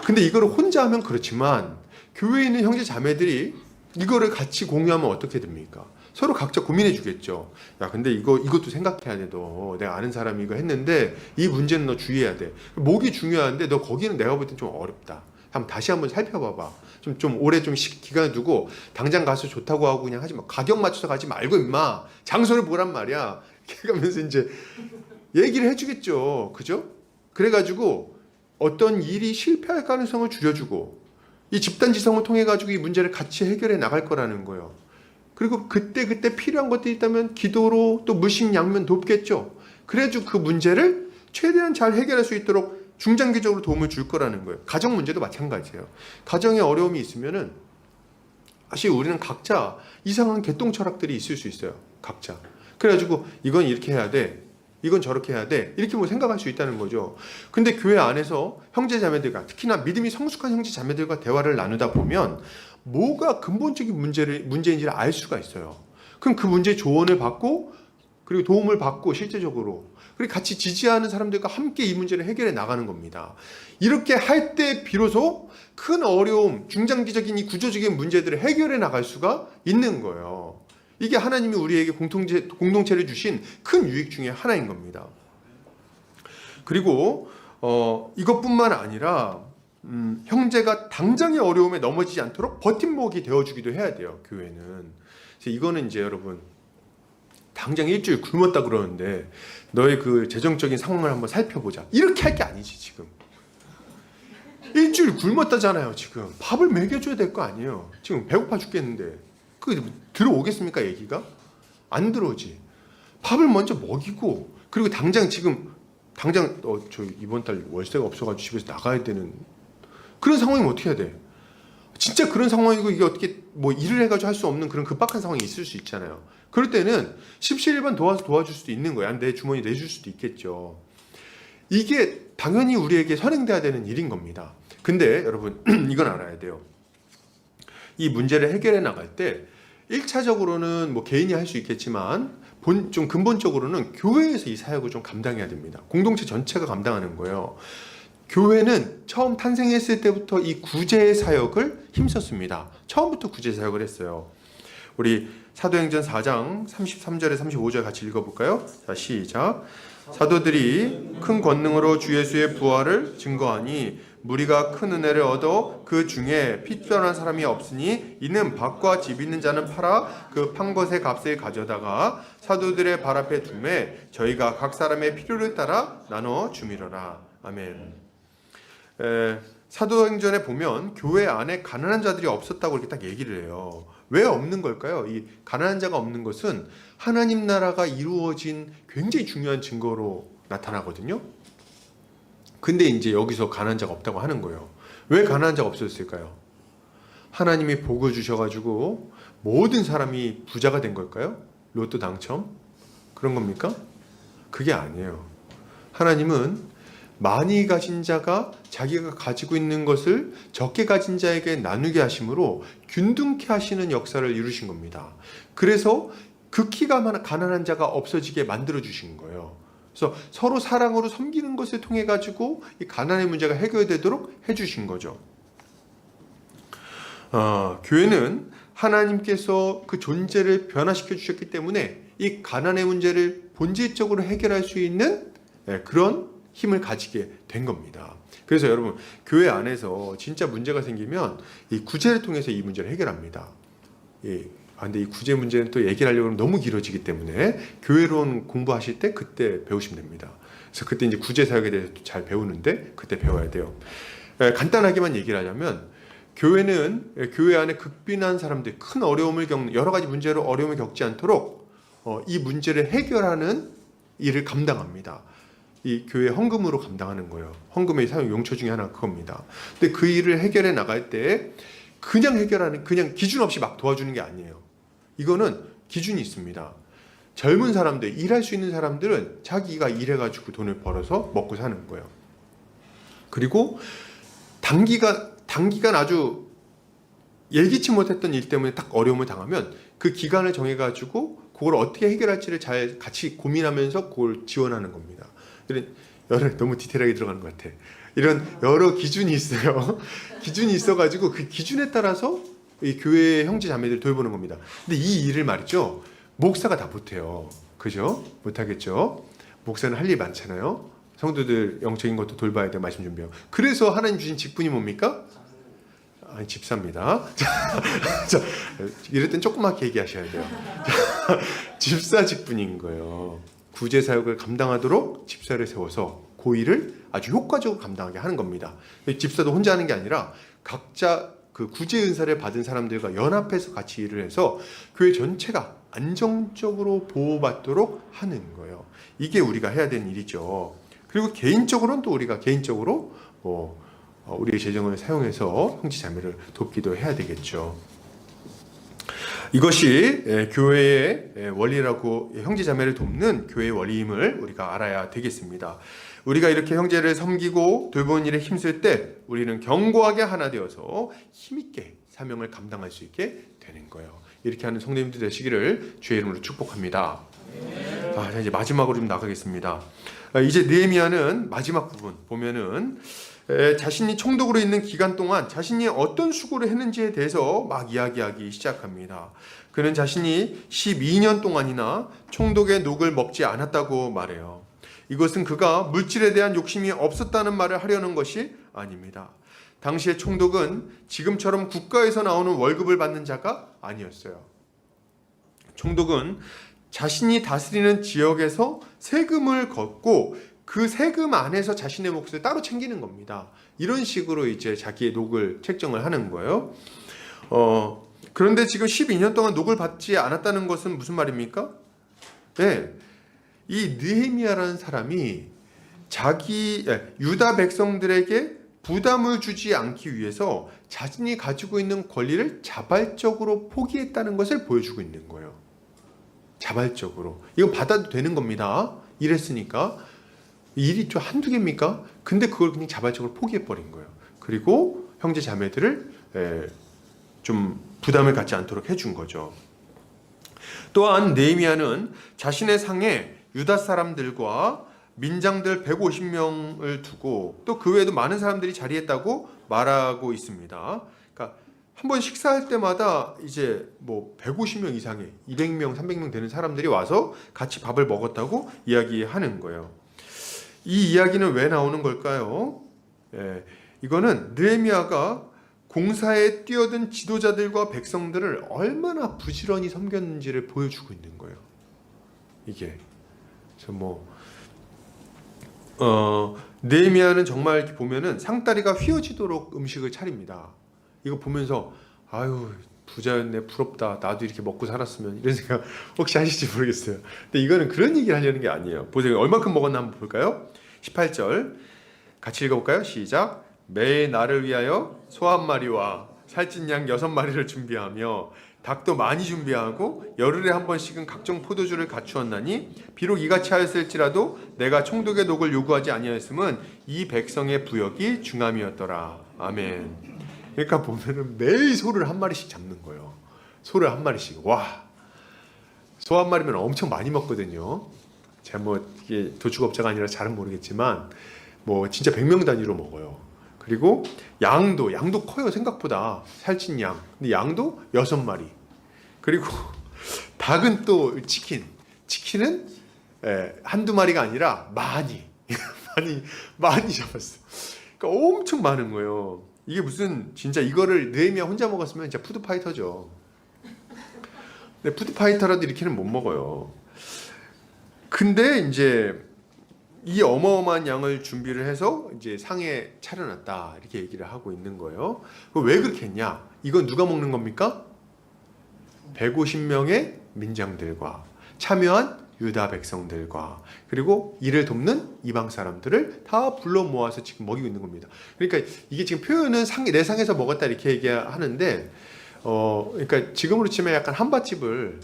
근데 이거를 혼자 하면 그렇지만 교회에 있는 형제 자매들이 이거를 같이 공유하면 어떻게 됩니까? 서로 각자 고민해 주겠죠. 야, 근데 이것도 생각해야 돼. 너 내가 아는 사람이 이거 했는데 이 문제는 너 주의해야 돼. 목이 중요한데 너 거기는 내가 볼 땐 좀 어렵다. 다시 한번 살펴봐봐. 좀 오래 좀 기간을 두고 당장 가서 좋다고 하고 그냥 하지 마. 가격 맞춰서 가지 말고 임마. 장소를 보란 말이야. 이렇게 가면서 이제 얘기를 해주겠죠. 그죠? 그래가지고 어떤 일이 실패할 가능성을 줄여주고 이 집단지성을 통해 가지고 이 문제를 같이 해결해 나갈 거라는 거예요. 그리고 그때 필요한 것들이 있다면 기도로 또 물심양면 돕겠죠. 그래가지고 그 문제를 최대한 잘 해결할 수 있도록 중장기적으로 도움을 줄 거라는 거예요. 가정 문제도 마찬가지예요. 가정에 어려움이 있으면은 사실 우리는 각자 이상한 개똥 철학들이 있을 수 있어요. 각자. 그래가지고 이건 이렇게 해야 돼. 이건 저렇게 해야 돼. 이렇게 뭐 생각할 수 있다는 거죠. 근데 교회 안에서 형제 자매들과 특히나 믿음이 성숙한 형제 자매들과 대화를 나누다 보면 뭐가 근본적인 문제인지를 알 수가 있어요. 그럼 그 문제의 조언을 받고 그리고 도움을 받고 실제적으로 그리고 같이 지지하는 사람들과 함께 이 문제를 해결해 나가는 겁니다. 이렇게 할 때 비로소 큰 어려움, 중장기적인 이 구조적인 문제들을 해결해 나갈 수가 있는 거예요. 이게 하나님이 우리에게 공동체를 주신 큰 유익 중에 하나인 겁니다. 그리고 이것뿐만 아니라 형제가 당장의 어려움에 넘어지지 않도록 버팀목이 되어주기도 해야 돼요. 교회는. 그래서 이거는 이제 여러분 당장 일주일 굶었다 그러는데 너의 그 재정적인 상황을 한번 살펴보자. 이렇게 할 게 아니지 지금. 일주일 굶었다잖아요. 지금 밥을 먹여줘야 될 거 아니에요. 지금 배고파 죽겠는데 그 들어오겠습니까 얘기가? 안 들어오지. 밥을 먼저 먹이고 그리고 당장 저 이번 달 월세가 없어가지고 집에서 나가야 되는 그런 상황이면 어떻게 해야 돼? 진짜 그런 상황이고 이게 어떻게 뭐 일을 해가지고 할 수 없는 그런 급박한 상황이 있을 수 있잖아요. 그럴 때는 십시일반 도와줄 수도 있는 거야. 내 주머니 내줄 수도 있겠죠. 이게 당연히 우리에게 선행돼야 되는 일인 겁니다. 근데 여러분 이건 알아야 돼요. 이 문제를 해결해 나갈 때 1차적으로는 뭐 개인이 할 수 있겠지만 좀 근본적으로는 교회에서 이 사역을 좀 감당해야 됩니다. 공동체 전체가 감당하는 거예요. 교회는 처음 탄생했을 때부터 이 구제 사역을 힘썼습니다. 처음부터 구제 사역을 했어요. 우리 사도행전 4장 33절에 35절 같이 읽어볼까요? 자, 시작. 사도들이 큰 권능으로 주 예수의 부활을 증거하니 무리가 큰 은혜를 얻어 그 중에 필요한 사람이 없으니 이는 밭과 집 있는 자는 팔아 그 판 것의 값을 가져다가 사도들의 발 앞에 두매 저희가 각 사람의 필요를 따라 나눠 주미러라. 아멘. 사도행전에 보면 교회 안에 가난한 자들이 없었다고 이렇게 딱 얘기를 해요. 왜 없는 걸까요? 이 가난한 자가 없는 것은 하나님 나라가 이루어진 굉장히 중요한 증거로 나타나거든요. 근데 이제 여기서 가난한 자가 없다고 하는 거예요. 왜 가난한 자가 없었을까요? 하나님이 복을 주셔가지고 모든 사람이 부자가 된 걸까요? 로또 당첨? 그런 겁니까? 그게 아니에요. 하나님은 많이 가진 자가 자기가 가지고 있는 것을 적게 가진 자에게 나누게 하심으로 균등케 하시는 역사를 이루신 겁니다. 그래서 극히 가난한 자가 없어지게 만들어 주신 거예요. 그래서 서로 사랑으로 섬기는 것을 통해 가지고 이 가난의 문제가 해결되도록 해주신 거죠. 교회는 하나님께서 그 존재를 변화시켜 주셨기 때문에 이 가난의 문제를 본질적으로 해결할 수 있는 그런 힘을 가지게 된 겁니다. 그래서 여러분 교회 안에서 진짜 문제가 생기면 이 구제를 통해서 이 문제를 해결합니다. 근데 이 구제 문제는 또 얘기를 하려고 하면 너무 길어지기 때문에 교회론 공부하실 때 그때 배우시면 됩니다. 그래서 그때 이제 구제 사역에 대해서 잘 배우는데 그때 배워야 돼요. 간단하게만 얘기를 하자면 교회는 교회 안에 극빈한 사람들, 큰 어려움을 겪는 여러 가지 문제로 어려움을 겪지 않도록 이 문제를 해결하는 일을 감당합니다. 이 교회 헌금으로 감당하는 거예요. 헌금의 사용 용처 중에 하나가 그겁니다. 근데 그 일을 해결해 나갈 때 그냥 기준 없이 막 도와주는 게 아니에요. 이거는 기준이 있습니다. 젊은 사람들, 일할 수 있는 사람들은 자기가 일해가지고 돈을 벌어서 먹고 사는 거예요. 그리고 단기간 아주 예기치 못했던 일 때문에 딱 어려움을 당하면 그 기간을 정해가지고 그걸 어떻게 해결할지를 잘 같이 고민하면서 그걸 지원하는 겁니다. 너무 디테일하게 들어가는 것 같아. 이런 여러 기준이 있어요. 기준이 있어가지고 그 기준에 따라서 이 교회 형제 자매들 돌보는 겁니다. 근데 이 일을 말이죠. 목사가 다 못해요. 그죠? 못하겠죠? 목사는 할 일 많잖아요. 성도들 영적인 것도 돌봐야 돼. 말씀 준비하고. 그래서 하나님 주신 직분이 뭡니까? 아니, 집사입니다. 자, 이럴 땐 조그맣게 얘기하셔야 돼요. 집사 직분인 거예요. 구제 사역을 감당하도록 집사를 세워서 그 일을 아주 효과적으로 감당하게 하는 겁니다. 집사도 혼자 하는 게 아니라 각자 그 구제 은사를 받은 사람들과 연합해서 같이 일을 해서 교회 전체가 안정적으로 보호받도록 하는 거예요. 이게 우리가 해야 되는 일이죠. 그리고 개인적으로는 또 우리가 개인적으로 우리의 재정을 사용해서 형제 자매를 돕기도 해야 되겠죠. 이것이 교회의 원리라고, 형제 자매를 돕는 교회의 원리임을 우리가 알아야 되겠습니다. 우리가 이렇게 형제를 섬기고 돌보는 일에 힘쓸 때 우리는 견고하게 하나 되어서 힘있게 사명을 감당할 수 있게 되는 거예요. 이렇게 하는 성도님들 되시기를 주의 이름으로 축복합니다. 자, 이제 마지막으로 좀 나가겠습니다. 이제 느헤미야는 마지막 부분 보면은 자신이 총독으로 있는 기간 동안 자신이 어떤 수고를 했는지에 대해서 막 이야기하기 시작합니다. 그는 자신이 12년 동안이나 총독의 녹을 먹지 않았다고 말해요. 이것은 그가 물질에 대한 욕심이 없었다는 말을 하려는 것이 아닙니다. 당시의 총독은 지금처럼 국가에서 나오는 월급을 받는 자가 아니었어요. 총독은 자신이 다스리는 지역에서 세금을 걷고 그 세금 안에서 자신의 몫을 따로 챙기는 겁니다. 이런 식으로 이제 자기의 녹을 책정을 하는 거예요. 그런데 지금 12년 동안 녹을 받지 않았다는 것은 무슨 말입니까? 네, 이 느헤미야라는 사람이 유다 백성들에게 부담을 주지 않기 위해서 자신이 가지고 있는 권리를 자발적으로 포기했다는 것을 보여주고 있는 거예요. 자발적으로. 이거 받아도 되는 겁니다. 이랬으니까. 일이 좀 한두 개입니까? 근데 그걸 그냥 자발적으로 포기해버린 거예요. 그리고 형제 자매들을 좀 부담을 갖지 않도록 해준 거죠. 또한 느헤미야는 자신의 상에 유다 사람들과 민장들 150명을 두고 또 그 외에도 많은 사람들이 자리했다고 말하고 있습니다. 그러니까 한번 식사할 때마다 이제 뭐 150명 이상의 200명, 300명 되는 사람들이 와서 같이 밥을 먹었다고 이야기하는 거예요. 이 이야기는 왜 나오는 걸까요? 이거는 느헤미야가 공사에 뛰어든 지도자들과 백성들을 얼마나 부지런히 섬겼는지를 보여주고 있는 거예요. 이게 그래서 느헤미야는 정말 이렇게 보면은 상다리가 휘어지도록 음식을 차립니다. 이거 보면서 아유 부자였네, 부럽다, 나도 이렇게 먹고 살았으면, 이런 생각 혹시 하실지 모르겠어요. 근데 이거는 그런 얘기를 하려는 게 아니에요. 보세요. 얼마큼 먹었나 한번 볼까요? 18절 같이 읽어볼까요? 시작. 매일 나를 위하여 소 한 마리와 살찐 양 6마리를 준비하며 닭도 많이 준비하고 열흘에 한 번씩은 각종 포도주를 갖추었나니 비록 이같이 하였을지라도 내가 총독의 녹을 요구하지 아니하였음은 이 백성의 부역이 중함이었더라. 아멘. 그러니까 보면은 매일 소를 한 마리씩 잡는 거예요. 소를 한 마리씩. 와, 소 한 마리면 엄청 많이 먹거든요. 제가 이게 도축업자가 아니라 잘은 모르겠지만 진짜 100명 단위로 먹어요. 그리고 양도 커요. 생각보다 살찐 양. 근데 양도 6마리. 그리고 닭은 또 치킨은 한두 마리가 아니라 많이 잡았어. 그러니까 엄청 많은 거예요. 이게 무슨 진짜 이거를 느헤미야 혼자 먹었으면 진짜 푸드파이터죠. 근데 푸드파이터라도 이렇게는 못 먹어요. 근데 이제 이 어마어마한 양을 준비를 해서 이제 상에 차려놨다, 이렇게 얘기를 하고 있는 거예요. 왜 그렇게 했냐? 이건 누가 먹는 겁니까? 150명의 민장들과 참여한 유다 백성들과 그리고 이를 돕는 이방 사람들을 다 불러 모아서 지금 먹이고 있는 겁니다. 그러니까 이게 지금 표현은 내 상에서 먹었다 이렇게 얘기하는데 그러니까 지금으로 치면 약간 한밭집을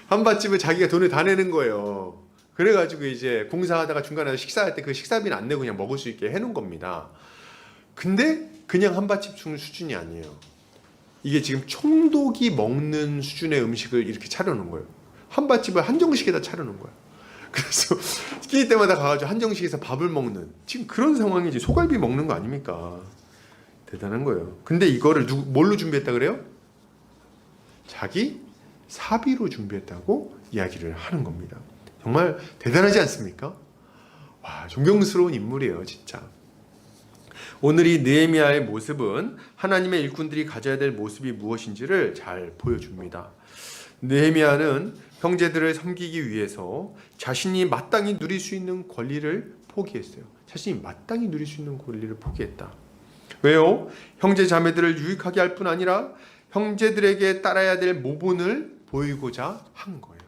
한밭집을 자기가 돈을 다 내는 거예요. 그래가지고 이제 공사하다가 중간에 식사할 때 그 식사비는 안 내고 그냥 먹을 수 있게 해놓은 겁니다. 근데 그냥 한밭집 수준이 아니에요. 이게 지금 총독이 먹는 수준의 음식을 이렇게 차려놓은 거예요. 한밭집을 한정식에다 차려놓은 거예요. 그래서 끼니 때마다 가가지고 한정식에서 밥을 먹는, 지금 그런 상황이지. 소갈비 먹는 거 아닙니까? 대단한 거예요. 근데 이거를 뭘로 준비했다 그래요? 자기 사비로 준비했다고 이야기를 하는 겁니다. 정말 대단하지 않습니까? 와, 존경스러운 인물이에요, 진짜. 오늘 이 느헤미야의 모습은 하나님의 일꾼들이 가져야 될 모습이 무엇인지를 잘 보여줍니다. 느헤미야는 형제들을 섬기기 위해서 자신이 마땅히 누릴 수 있는 권리를 포기했어요. 자신이 마땅히 누릴 수 있는 권리를 포기했다. 왜요? 형제 자매들을 유익하게 할 뿐 아니라 형제들에게 따라야 될 모본을 보이고자 한 거예요.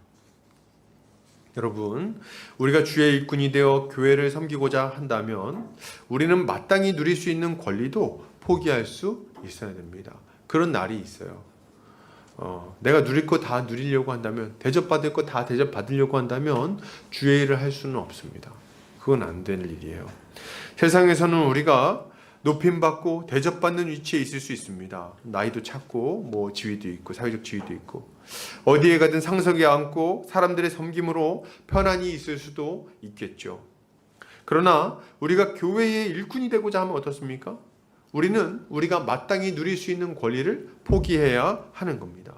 여러분, 우리가 주의 일꾼이 되어 교회를 섬기고자 한다면 우리는 마땅히 누릴 수 있는 권리도 포기할 수 있어야 됩니다. 그런 날이 있어요. 내가 누릴 거 다 누리려고 한다면, 대접받을 거 다 대접받으려고 한다면 주의 일을 할 수는 없습니다. 그건 안 될 일이에요. 세상에서는 우리가 높임받고 대접받는 위치에 있을 수 있습니다. 나이도 찾고 지위도 있고 사회적 지위도 있고 어디에 가든 상석에 앉고 사람들의 섬김으로 편안히 있을 수도 있겠죠. 그러나 우리가 교회의 일꾼이 되고자 하면 어떻습니까? 우리는 우리가 마땅히 누릴 수 있는 권리를 포기해야 하는 겁니다.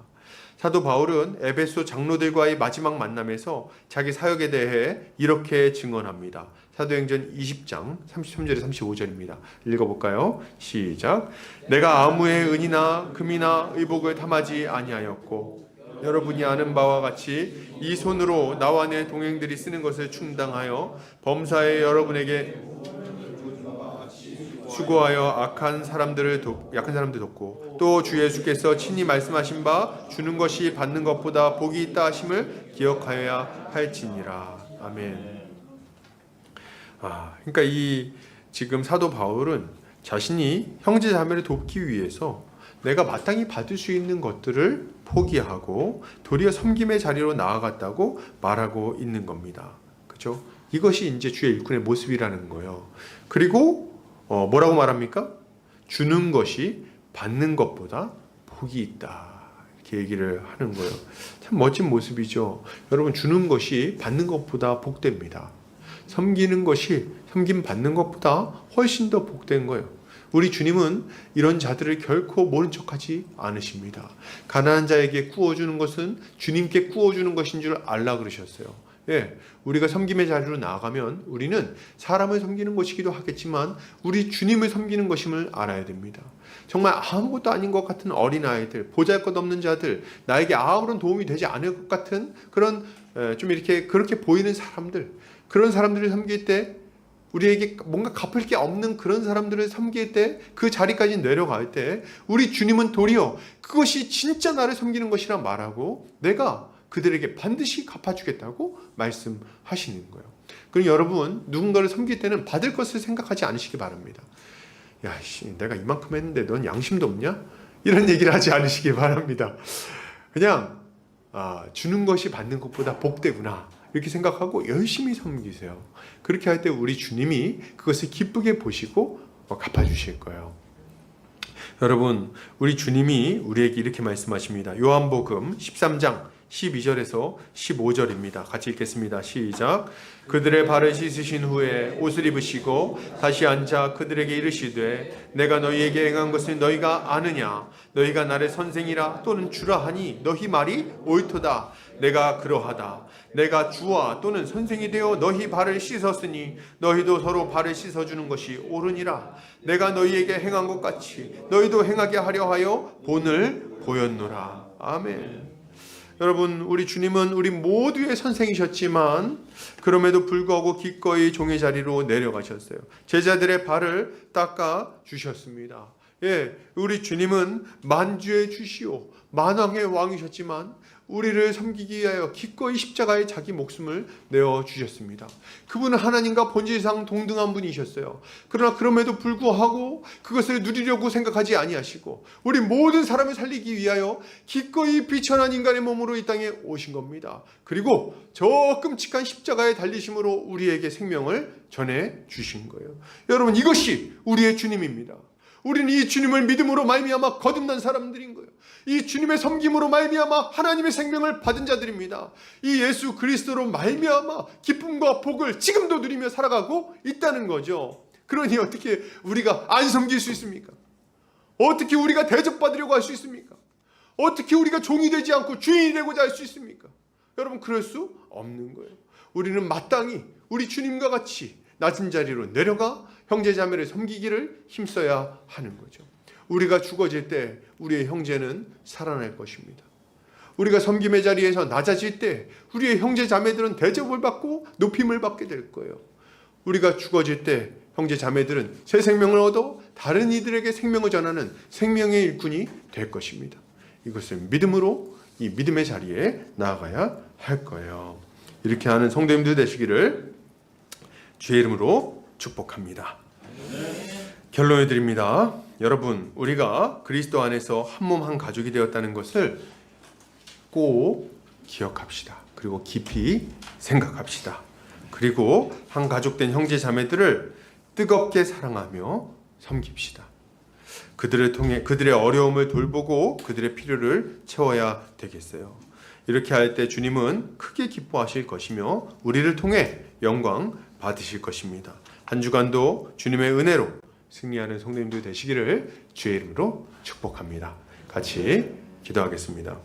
사도 바울은 에베소 장로들과의 마지막 만남에서 자기 사역에 대해 이렇게 증언합니다. 사도행전 20장 33절에 35절입니다. 읽어볼까요? 시작. 내가 아무의 은이나 금이나 의복을 탐하지 아니하였고 여러분이 아는 바와 같이 이 손으로 나와 내 동행들이 쓰는 것을 충당하여 범사에 여러분에게 수고하여 약한 사람들 돕고 또 주 예수께서 친히 말씀하신 바 주는 것이 받는 것보다 복이 있다 하심을 기억하여야 할지니라. 아멘. 그러니까 이 지금 사도 바울은 자신이 형제 자매를 돕기 위해서 내가 마땅히 받을 수 있는 것들을 포기하고 도리어 섬김의 자리로 나아갔다고 말하고 있는 겁니다. 그렇죠? 이것이 이제 주의 일꾼의 모습이라는 거예요. 그리고 뭐라고 말합니까? 주는 것이 받는 것보다 복이 있다. 이렇게 얘기를 하는 거예요. 참 멋진 모습이죠. 여러분, 주는 것이 받는 것보다 복됩니다. 섬기는 것이 섬김 받는 것보다 훨씬 더 복된 거예요. 우리 주님은 이런 자들을 결코 모른 척하지 않으십니다. 가난한 자에게 구워주는 것은 주님께 구워주는 것인 줄 알라 그러셨어요. 예, 우리가 섬김의 자리로 나아가면 우리는 사람을 섬기는 것이기도 하겠지만 우리 주님을 섬기는 것임을 알아야 됩니다. 정말 아무것도 아닌 것 같은 어린아이들, 보잘것없는 자들, 나에게 아무런 도움이 되지 않을 것 같은 그런 좀 이렇게 그렇게 보이는 사람들, 그런 사람들을 섬길 때 우리에게 뭔가 갚을 게 없는 그런 사람들을 섬길 때 그 자리까지 내려갈 때 우리 주님은 도리어 그것이 진짜 나를 섬기는 것이라 말하고 내가 그들에게 반드시 갚아주겠다고 말씀하시는 거예요. 그럼 여러분, 누군가를 섬길 때는 받을 것을 생각하지 않으시기 바랍니다. 야, 내가 이만큼 했는데 넌 양심도 없냐? 이런 얘기를 하지 않으시기 바랍니다. 그냥 주는 것이 받는 것보다 복되구나 이렇게 생각하고 열심히 섬기세요. 그렇게 할 때 우리 주님이 그것을 기쁘게 보시고 갚아주실 거예요. 여러분, 우리 주님이 우리에게 이렇게 말씀하십니다. 요한복음 13장 12절에서 15절입니다. 같이 읽겠습니다. 시작. 그들의 발을 씻으신 후에 옷을 입으시고 다시 앉아 그들에게 이르시되 내가 너희에게 행한 것을 너희가 아느냐? 너희가 나를 선생이라 또는 주라 하니 너희 말이 옳도다. 내가 그러하다. 내가 주와 또는 선생이 되어 너희 발을 씻었으니 너희도 서로 발을 씻어주는 것이 옳으니라. 내가 너희에게 행한 것 같이 너희도 행하게 하려 하여 본을 보였노라. 아멘. 여러분, 우리 주님은 우리 모두의 선생이셨지만 그럼에도 불구하고 기꺼이 종의 자리로 내려가셨어요. 제자들의 발을 닦아 주셨습니다. 예, 우리 주님은 만주의 주시오 만왕의 왕이셨지만 우리를 섬기기 위하여 기꺼이 십자가에 자기 목숨을 내어주셨습니다. 그분은 하나님과 본질상 동등한 분이셨어요. 그러나 그럼에도 불구하고 그것을 누리려고 생각하지 아니하시고 우리 모든 사람을 살리기 위하여 기꺼이 비천한 인간의 몸으로 이 땅에 오신 겁니다. 그리고 저 끔찍한 십자가에 달리심으로 우리에게 생명을 전해주신 거예요. 여러분, 이것이 우리의 주님입니다. 우리는 이 주님을 믿음으로 말미암아 거듭난 사람들인 거예요. 이 주님의 섬김으로 말미암아 하나님의 생명을 받은 자들입니다. 이 예수 그리스도로 말미암아 기쁨과 복을 지금도 누리며 살아가고 있다는 거죠. 그러니 어떻게 우리가 안 섬길 수 있습니까? 어떻게 우리가 대접받으려고 할 수 있습니까? 어떻게 우리가 종이 되지 않고 주인이 되고자 할 수 있습니까? 여러분, 그럴 수 없는 거예요. 우리는 마땅히 우리 주님과 같이 낮은 자리로 내려가 형제자매를 섬기기를 힘써야 하는 거죠. 우리가 죽어질 때 우리의 형제는 살아날 것입니다. 우리가 섬김의 자리에서 낮아질 때 우리의 형제자매들은 대접을 받고 높임을 받게 될 거예요. 우리가 죽어질 때 형제자매들은 새 생명을 얻어 다른 이들에게 생명을 전하는 생명의 일꾼이 될 것입니다. 이것을 믿음으로 이 믿음의 자리에 나아가야 할 거예요. 이렇게 하는 성도님들 되시기를 주의 이름으로 축복합니다. 결론을 드립니다. 여러분, 우리가 그리스도 안에서 한 몸 한 가족이 되었다는 것을 꼭 기억합시다. 그리고 깊이 생각합시다. 그리고 한 가족 된 형제 자매들을 뜨겁게 사랑하며 섬깁시다. 그들을 통해 그들의 어려움을 돌보고 그들의 필요를 채워야 되겠어요. 이렇게 할 때 주님은 크게 기뻐하실 것이며 우리를 통해 영광 받으실 것입니다. 한 주간도 주님의 은혜로 승리하는 성도님들 되시기를 주의 이름으로 축복합니다. 같이 기도하겠습니다.